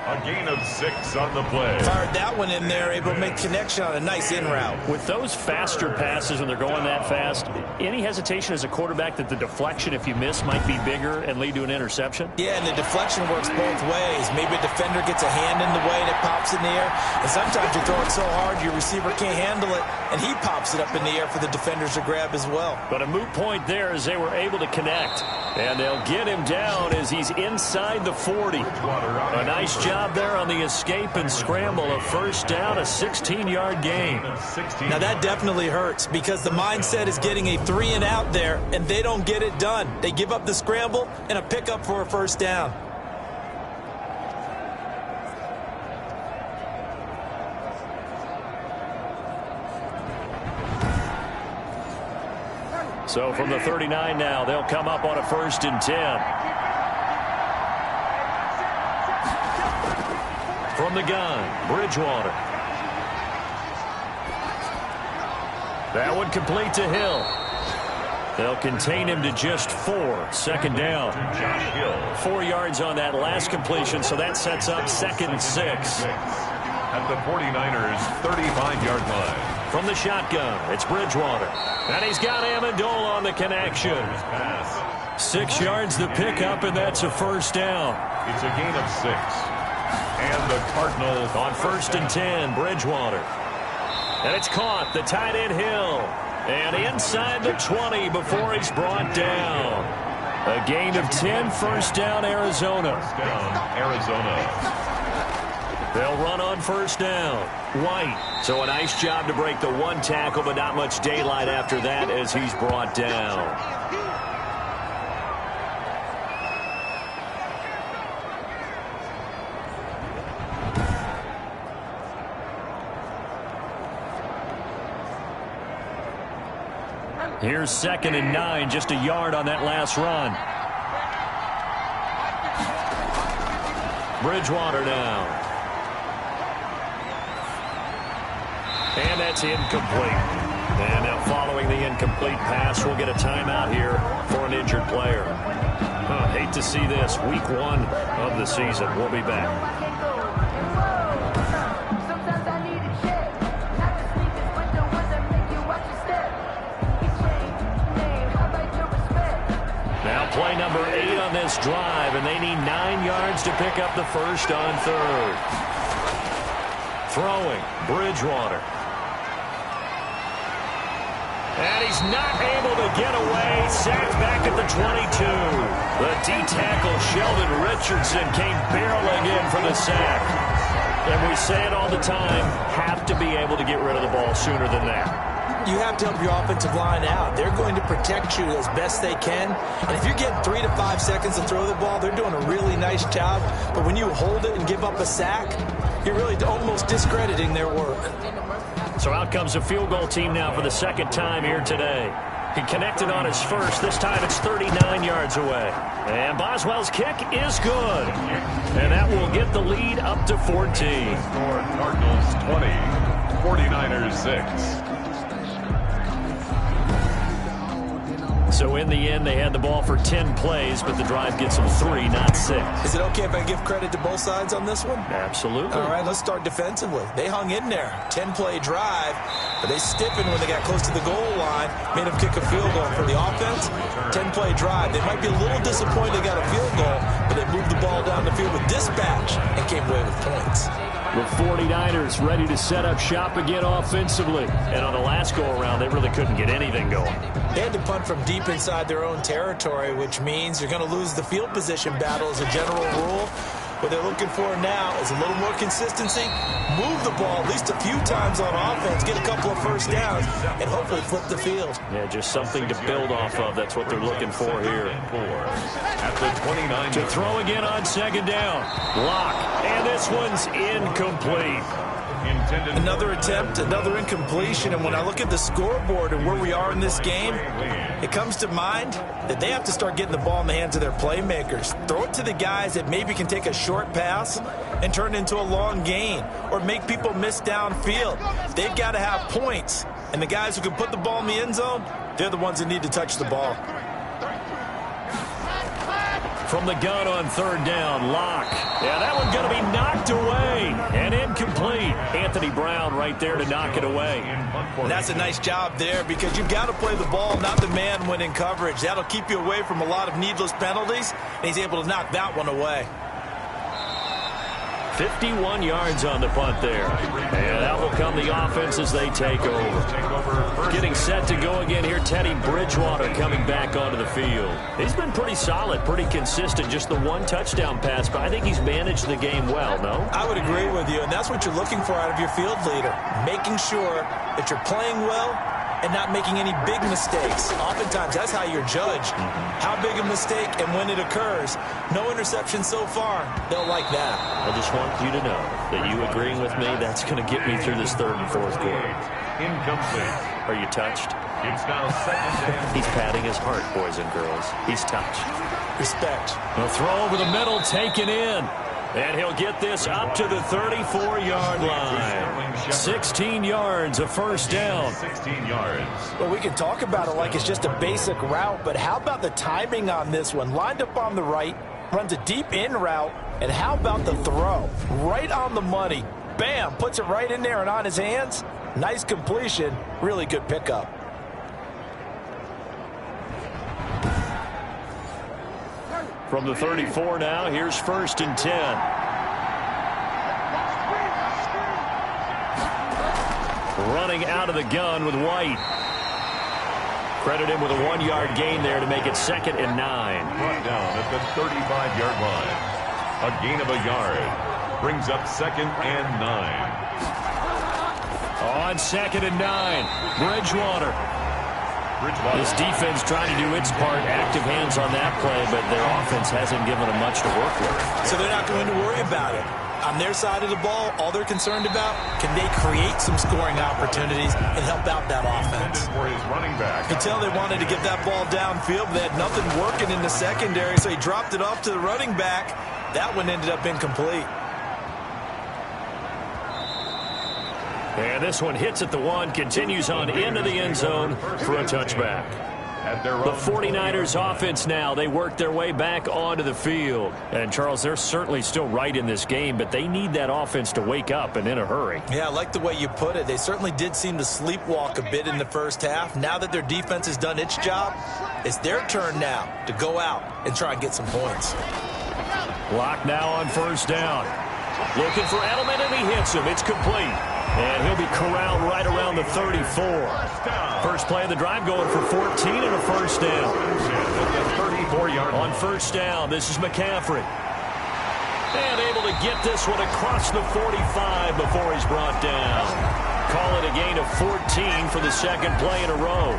A gain of 6 on the play. Fired that one in there, able to make connection on a nice in route. With those faster passes when they're going that fast, any hesitation as a quarterback that the deflection, if you miss, might be bigger and lead to an interception? Yeah, and the deflection works both ways. Maybe a defender gets a hand in the way and it pops in the air. And sometimes you throw it so hard your receiver can't handle it, and he pops it up in the air for the defenders to grab as well. But a moot point there as they were able to connect. And they'll get him down as he's inside the 40. A nice job there on the escape and scramble. A first down, a 16-yard gain. Now that definitely hurts because the mindset is getting a 3 and out there, and they don't get it done. They give up the scramble and a pickup for a first down. So from the 39 now, they'll come up on a 1st and 10. From the gun, Bridgewater. That one complete to Hill. They'll contain him to just 4. Second down. 4 yards on that last completion, so that sets up 2nd and 6. At the 49ers' 35-yard line. From the shotgun, it's Bridgewater. And he's got Amendola on the connection. 6 yards the pickup, and that's a first down. It's a gain of 6. And the Cardinals on 1st and 10, Bridgewater. And it's caught, the tight end Hill. And inside the 20 before he's brought down. A gain of 10, first down, Arizona. Arizona. They'll run on first down. White. So a nice job to break the 1 tackle, but not much daylight after that as he's brought down. Here's 2nd and 9, just a yard on that last run. Bridgewater now. And that's incomplete. And now following the incomplete pass, we'll get a timeout here for an injured player. Hate to see this. Week 1 of the season. We'll be back. Play number 8 on this drive, and they need 9 yards to pick up the first on 3rd. Throwing, Bridgewater. And he's not able to get away. Sacked back at the 22. The D-tackle, Sheldon Richardson, came barreling in for the sack. And we say it all the time, have to be able to get rid of the ball sooner than that. You have to help your offensive line out. They're going to protect you as best they can. And if you're getting 3 to 5 seconds to throw the ball, they're doing a really nice job. But when you hold it and give up a sack, you're really almost discrediting their work. So out comes a field goal team now for the 2nd time here today. He connected on his first. This time it's 39 yards away. And Boswell's kick is good. And that will get the lead up to 14. Score Cardinals 20, 49ers 6. So in the end, they had the ball for 10 plays, but the drive gets them 3, not 6. Is it okay if I give credit to both sides on this one? Absolutely. All right, let's start defensively. They hung in there. 10-play drive, but they stiffened when they got close to the goal line, made them kick a field goal. For the offense, 10-play drive. They might be a little disappointed they got a field goal, but they moved the ball down the field with dispatch and came away with points. The 49ers ready to set up shop again offensively. And on the last go-around, they really couldn't get anything going. They had to punt from deep inside their own territory, which means you're going to lose the field position battle as a general rule. What they're looking for now is a little more consistency, move the ball at least a few times on offense, get a couple of first downs, and hopefully flip the field. Yeah, just something to build off of. That's what they're looking for here. At the 29. To throw again on second down. Lock. And this one's incomplete. Another attempt, another incompletion, and when I look at the scoreboard and where we are in this game, it comes to mind that they have to start getting the ball in the hands of their playmakers. Throw it to the guys that maybe can take a short pass and turn it into a long gain or make people miss downfield. They've got to have points, and the guys who can put the ball in the end zone, they're the ones that need to touch the ball. From the gun on third down, Lock. Yeah, that one's going to be knocked away and incomplete. Anthony Brown right there to knock it away. And that's a nice job there because you've got to play the ball, not the man when in coverage. That'll keep you away from a lot of needless penalties, and he's able to knock that one away. 51 yards on the punt there. And out will come the offense as they take over. Getting set to go again here, Teddy Bridgewater coming back onto the field. He's been pretty solid, pretty consistent, just the one touchdown pass, but I think he's managed the game well, no? I would agree with you, and that's what you're looking for out of your field leader, making sure that you're playing well and not making any big mistakes. Oftentimes, that's how you're judged. How big a mistake and when it occurs. No interception so far. They'll like that. I just want you to know that you agreeing with me, that's going to get me through this third and fourth quarter. Incomplete. Are you touched? It's now second down. He's patting his heart, boys and girls. He's touched. Respect. The throw over the middle, taken in. And he'll get this up to the 34-yard line. 16 yards, a first down. 16 yards. Well, we can talk about it like it's just a basic route, but how about the timing on this one? Lined up on the right, runs a deep in route, and how about the throw? Right on the money. Bam, puts it right in there and on his hands. Nice completion, really good pickup. From the 34 now, here's first and 10. Running out of the gun with White. Credit him with a 1-yard gain there to make it second and 9. Brought down at the 35-yard line. A gain of a yard. Brings up second and 9. On second and 9, Bridgewater. This defense trying to do its part, active hands on that play, but their offense hasn't given them much to work with. So they're not going to worry about it. On their side of the ball, all they're concerned about, can they create some scoring opportunities and help out that offense? For his running back. You could tell they wanted to get that ball downfield, but they had nothing working in the secondary, so he dropped it off to the running back. That one ended up incomplete. And this one hits at the 1, continues on into the end zone for a touchback. The 49ers offense now, they work their way back onto the field. And, Charles, they're certainly still right in this game, but they need that offense to wake up and in a hurry. Yeah, I like the way you put it. They certainly did seem to sleepwalk a bit in the first half. Now that their defense has done its job, it's their turn now to go out and try and get some points. Lock now on first down. Looking for Edelman, and he hits him. It's complete. And he'll be corralled right around the 34. First play of the drive going for 14 and a first down. 34-yard on first down, this is McCaffrey. And able to get this one across the 45 before he's brought down. Call it a gain of 14 for the second play in a row.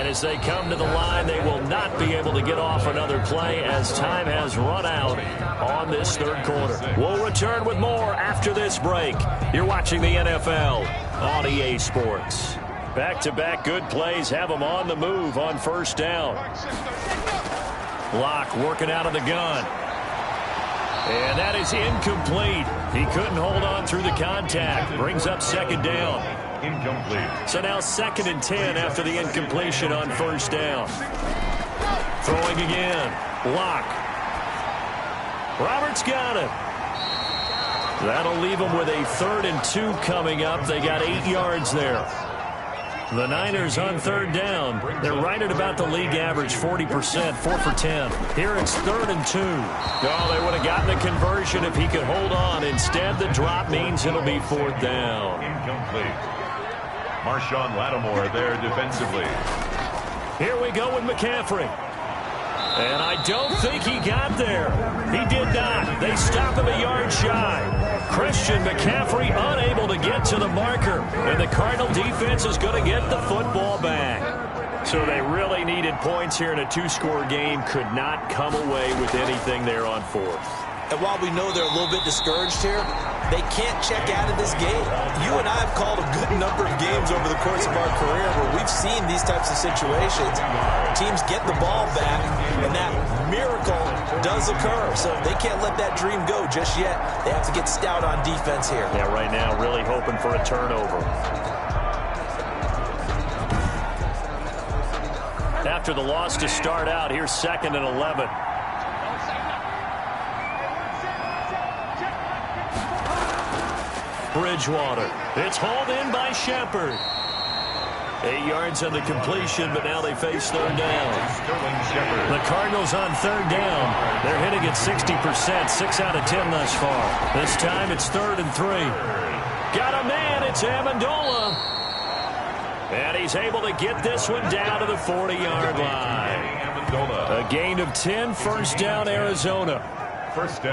And as they come to the line, they will not be able to get off another play as time has run out on this third quarter. We'll return with more after this break. You're watching the NFL on EA Sports. Back-to-back good plays have them on the move on first down. Locke working out of the gun. And that is incomplete. He couldn't hold on through the contact. Brings up second down. Incomplete. So now 2nd and 10 after the incompletion on first down. Throwing again. Locke. Roberts got it. That'll leave them with a 3rd and 2 coming up. They got 8 yards there. The Niners on third down. They're right at about the league average, 40%, 4 for 10. Here it's 3rd and 2. Oh, they would have gotten the conversion if he could hold on. Instead, the drop means it'll be 4th down. Incomplete. Marshawn Lattimore there defensively. Here we go with McCaffrey. And I don't think he got there. He did not. They stop him a yard shy. Christian McCaffrey unable to get to the marker. And the Cardinal defense is going to get the football back. So they really needed points here in a 2-score game. Could not come away with anything there on 4th. And while we know they're a little bit discouraged here, they can't check out of this game. You and I have called a good number of games over the course of our career where we've seen these types of situations. Teams get the ball back, and that miracle does occur. So they can't let that dream go just yet. They have to get stout on defense here. Yeah, right now really hoping for a turnover. After the loss to start out, here's 2nd and 11. Bridgewater. It's hauled in by Shepard. 8 yards on the completion, but now they face 3rd down. The Cardinals on 3rd down. They're hitting at 60%, 6 out of 10 thus far. This time it's 3rd and 3. Got a man, it's Amendola. And he's able to get this one down to the 40-yard line. A gain of 10, first down, Arizona.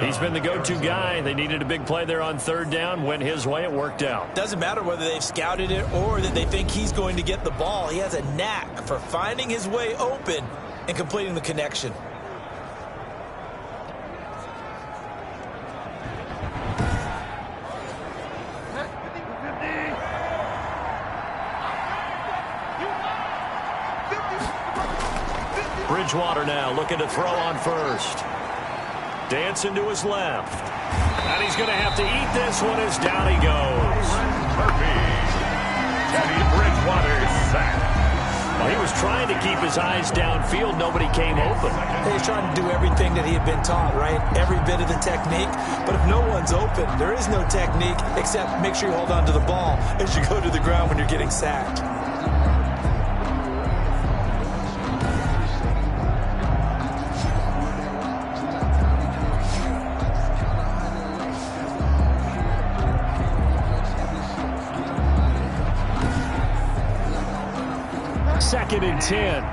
He's been the go-to guy. They needed a big play there on 3rd down. Went his way. It worked out. Doesn't matter whether they've scouted it or that they think he's going to get the ball. He has a knack for finding his way open and completing the connection. Bridgewater now looking to throw on first. Dancing to his left. And he's going to have to eat this one as down he goes. Murphy. Teddy Bridgewater sacked. Well, he was trying to keep his eyes downfield. Nobody came open. He was trying to do everything that he had been taught, right? Every bit of the technique. But if no one's open, there is no technique except make sure you hold on to the ball as you go to the ground when you're getting sacked. Second and 10.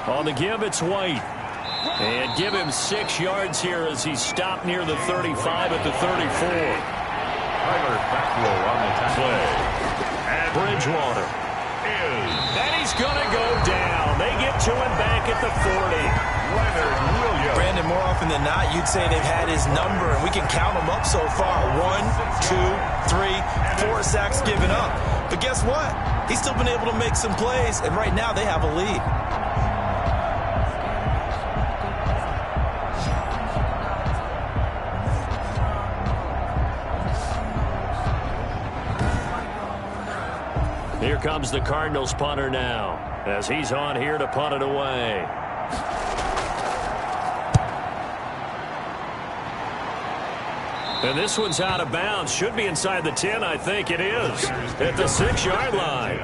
On the give, it's White. And give him 6 yards here as he's stopped near the 35 at the 34. Tyler Fackrell on the tackle. And Bridgewater. And he's going to go down. They get to him back at the 40. Leonard Williams. Brandon, more often than not, you'd say they've had his number, and we can count them up so far. 1, 2, 3, 4 sacks given up. But guess what? He's still been able to make some plays, and right now they have a lead. Here comes the Cardinals punter now as he's on here to punt it away. And this one's out of bounds. Should be inside the 10, I think it is. At the 6-yard line.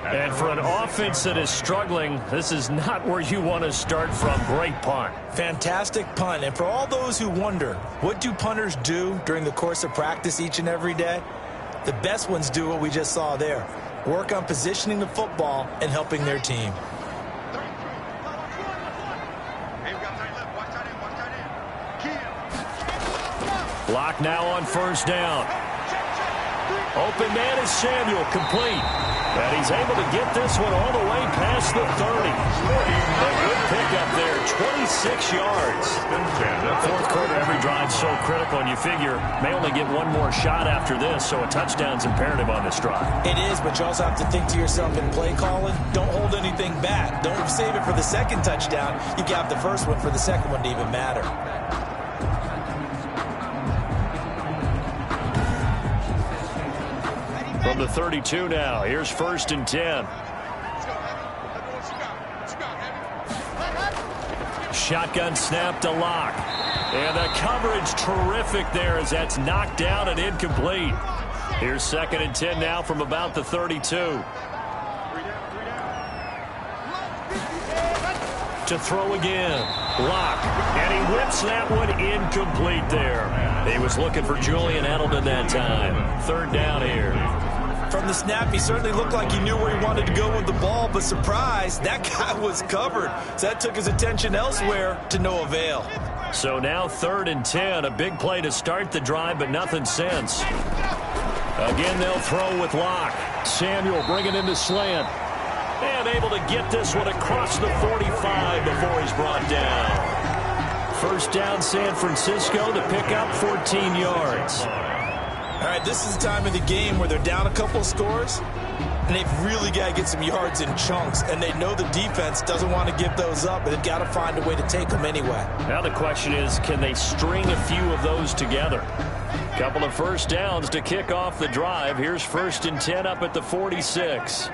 And for an offense that is struggling, this is not where you want to start from. Great punt. Fantastic punt. And for all those who wonder, what do punters do during the course of practice each and every day? The best ones do what we just saw there. Work on positioning the football and helping their team. Lock now on first down. Open man is Samuel, complete. And he's able to get this one all the way past the 30. A good pickup there, 26 yards. Fourth quarter, every drive so critical, and you figure may only get one more shot after this, so a touchdown's imperative on this drive. It is, but you also have to think to yourself in play calling, don't hold anything back. Don't save it for the second touchdown. You can have the first one for the second one to even matter. From the 32 now, here's 1st and 10. Shotgun snap to Locke. And the coverage terrific there as that's knocked down and incomplete. Here's 2nd and 10 now from about the 32. To throw again. Locke. And he whips that one incomplete there. He was looking for Julian Edelman that time. 3rd down here. From the snap, he certainly looked like he knew where he wanted to go with the ball, but surprise, that guy was covered. So that took his attention elsewhere to no avail. So now 3rd and 10, a big play to start the drive, but nothing since. Again, they'll throw with Locke. Samuel bringing in the slant. And able to get this one across the 45 before he's brought down. 1st down, San Francisco to pick up 14 yards. All right, this is the time of the game where they're down a couple of scores, and they've really got to get some yards in chunks, and they know the defense doesn't want to give those up, but they've got to find a way to take them anyway. Now the question is, can they string a few of those together? Couple of 1st downs to kick off the drive. Here's 1st and 10 up at the 46.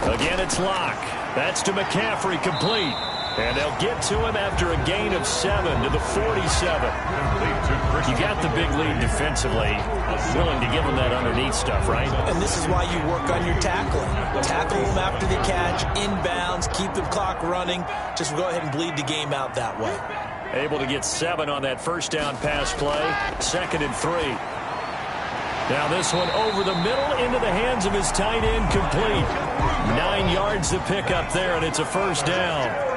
Again, it's Locke. That's to McCaffrey, complete. And they'll get to him after a gain of 7 to the 47. You got the big lead defensively. Willing to give him that underneath stuff, right? And this is why you work on your tackling. Tackle them after the catch, inbounds, keep the clock running. Just go ahead and bleed the game out that way. Able to get 7 on that 1st down pass play. 2nd and 3. Now this one over the middle into the hands of his tight end, complete. 9 yards to pick up there, and it's a 1st down.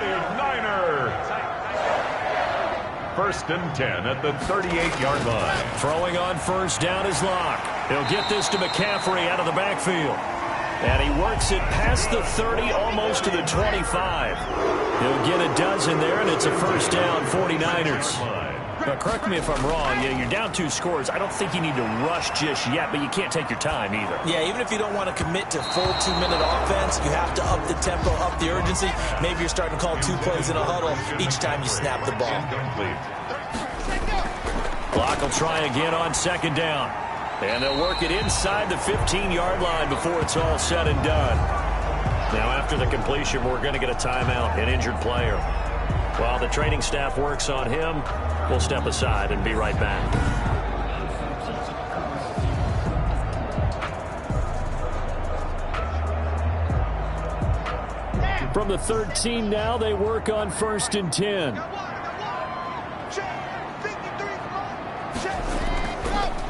1st and 10 at the 38-yard line. Throwing on 1st down is Locke. He'll get this to McCaffrey out of the backfield. And he works it past the 30, almost to the 25. He'll get a dozen there, and it's a 1st down, 49ers. Now, correct me if I'm wrong. You're down 2 scores. I don't think you need to rush just yet, but you can't take your time either. Yeah, even if you don't want to commit to full 2-minute offense, you have to up the tempo, up the urgency. Maybe you're starting to call 2 plays in a huddle each time you snap the ball. Clock will try again on 2nd down. And they'll work it inside the 15-yard line before it's all said and done. Now, after the completion, we're going to get a timeout, an injured player. While the training staff works on him, we'll step aside and be right back. From the 13 now, they work on 1st and 10.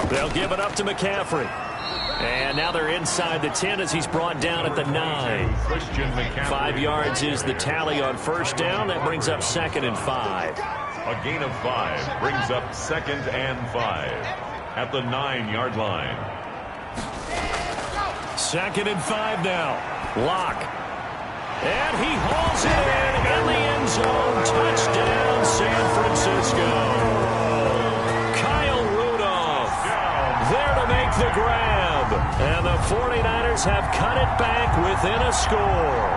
They'll give it up to McCaffrey. And now they're inside the 10 as he's brought down at the 9. 5 yards is the tally on 1st down. That brings up 2nd and 5. A gain of 5 brings up 2nd and 5 at the 9-yard line. 2nd and 5 now. Locke. And he hauls it in the end zone. Touchdown, San Francisco. Kyle Rudolph there to make the grab. And the 49ers have cut it back within a score.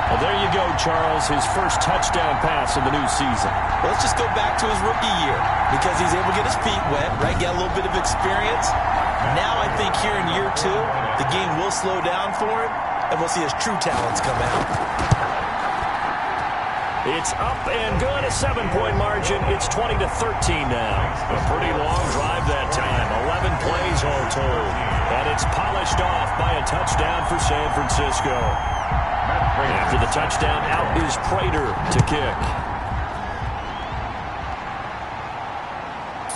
Well, there you go, Charles. His first touchdown pass of the new season. Well, let's just go back to his rookie year because he's able to get his feet wet, right? Get a little bit of experience. Now I think here in year 2, the game will slow down for him, and we'll see his true talents come out. It's up and good, a 7-point margin. It's 20-13 now. A pretty long drive that time, 11 plays all told. And it's polished off by a touchdown for San Francisco. After the touchdown, out is Prater to kick.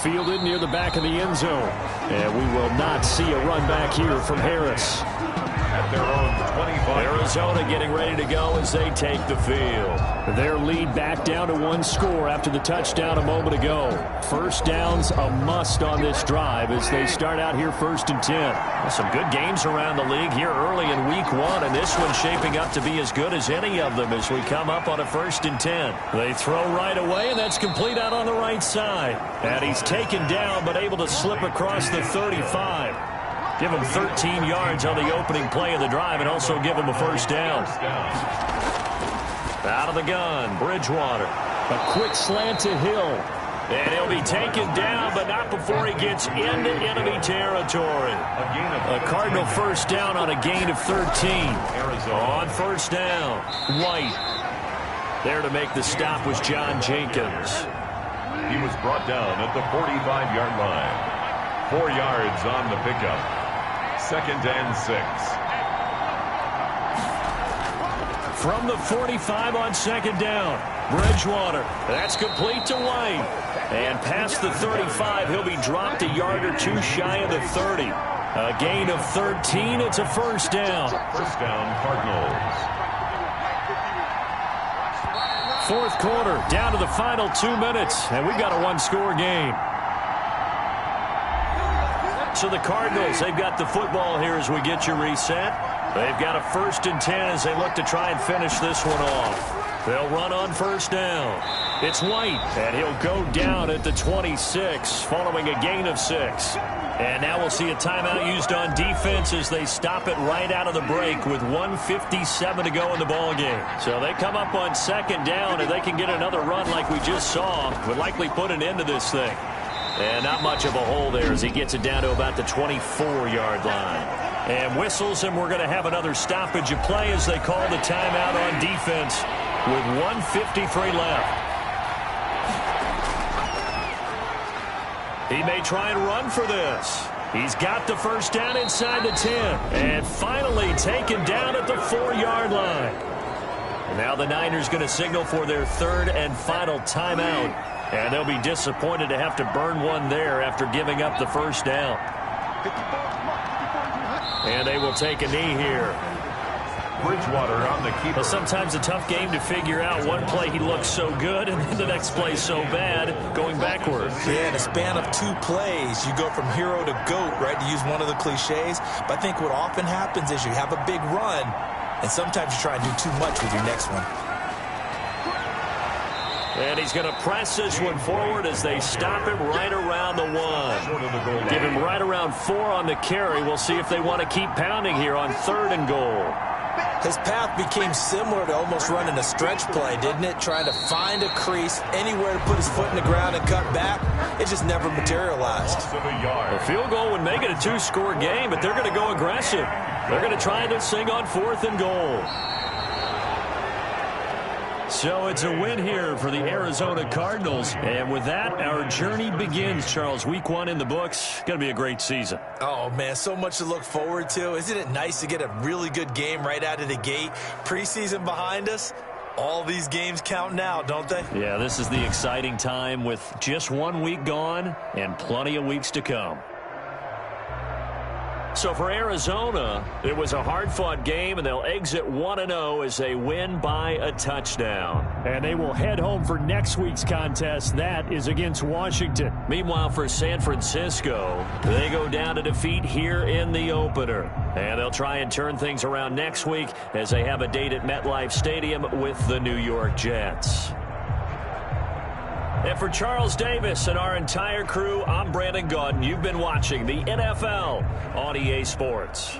Fielded near the back of the end zone. And we will not see a run back here from Harris. at their own 25. Arizona getting ready to go as they take the field. Their lead back down to one score after the touchdown a moment ago. First down's a must on this drive as they start out here 1st and 10. Some good games around the league here early in week 1, and this one's shaping up to be as good as any of them as we come up on a 1st and 10. They throw right away, and that's complete out on the right side. And he's taken down but able to slip across the 35. Give him 13 yards on the opening play of the drive and also give him a first down. Out of the gun, Bridgewater. A quick slant to Hill. And he'll be taken down, but not before he gets into enemy territory. A Cardinal first down on a gain of 13. On first down, White. There to make the stop was John Jenkins. He was brought down at the 45-yard line. 4 yards on the pickup. 2nd and 6. From the 45 on 2nd down, Bridgewater. That's complete to White. And past the 35, he'll be dropped a yard or two shy of the 30. A gain of 13. It's a first down. First down, Cardinals. 4th quarter, down to the final 2 minutes, and we've got a one-score game. So the Cardinals, they've got the football here as we get you reset. They've got a 1st and 10 as they look to try and finish this one off. They'll run on first down. It's White, and he'll go down at the 26 following a gain of 6. And now we'll see a timeout used on defense as they stop it right out of the break with 1:57 to go in the ballgame. So they come up on 2nd down, and they can get another run like we just saw. Would likely put an end to this thing. And not much of a hole there as he gets it down to about the 24-yard line. And whistles, and we're going to have another stoppage of play as they call the timeout on defense with 1:53 left. He may try and run for this. He's got the first down inside the 10. And finally taken down at the 4-yard line. And now the Niners going to signal for their 3rd and final timeout. And they'll be disappointed to have to burn one there after giving up the first down. And they will take a knee here. Bridgewater on the keeper. Well, sometimes a tough game to figure out. One play he looks so good, and then the next play so bad, going backwards. Yeah, in a span of 2 plays, you go from hero to GOAT, right, to use one of the cliches. But I think what often happens is you have a big run, and sometimes you try and do too much with your next one. And he's going to press this one forward as they stop him right around the 1. Give him right around 4 on the carry. We'll see if they want to keep pounding here on 3rd and goal. His path became similar to almost running a stretch play, didn't it? Trying to find a crease, anywhere to put his foot in the ground and cut back. It just never materialized. A field goal would make it a 2-score game, but they're going to go aggressive. They're going to try this thing on 4th and goal. So it's a win here for the Arizona Cardinals. And with that, our journey begins, Charles. Week 1 in the books. Going to be a great season. Oh, man, so much to look forward to. Isn't it nice to get a really good game right out of the gate? Preseason behind us. All these games count now, don't they? Yeah, this is the exciting time with just 1 week gone and plenty of weeks to come. So for Arizona, it was a hard-fought game, and they'll exit 1-0 as they win by a touchdown. And they will head home for next week's contest. That is against Washington. Meanwhile, for San Francisco, they go down to defeat here in the opener. And they'll try and turn things around next week as they have a date at MetLife Stadium with the New York Jets. And for Charles Davis and our entire crew, I'm Brandon Gaudin. You've been watching the NFL on EA Sports.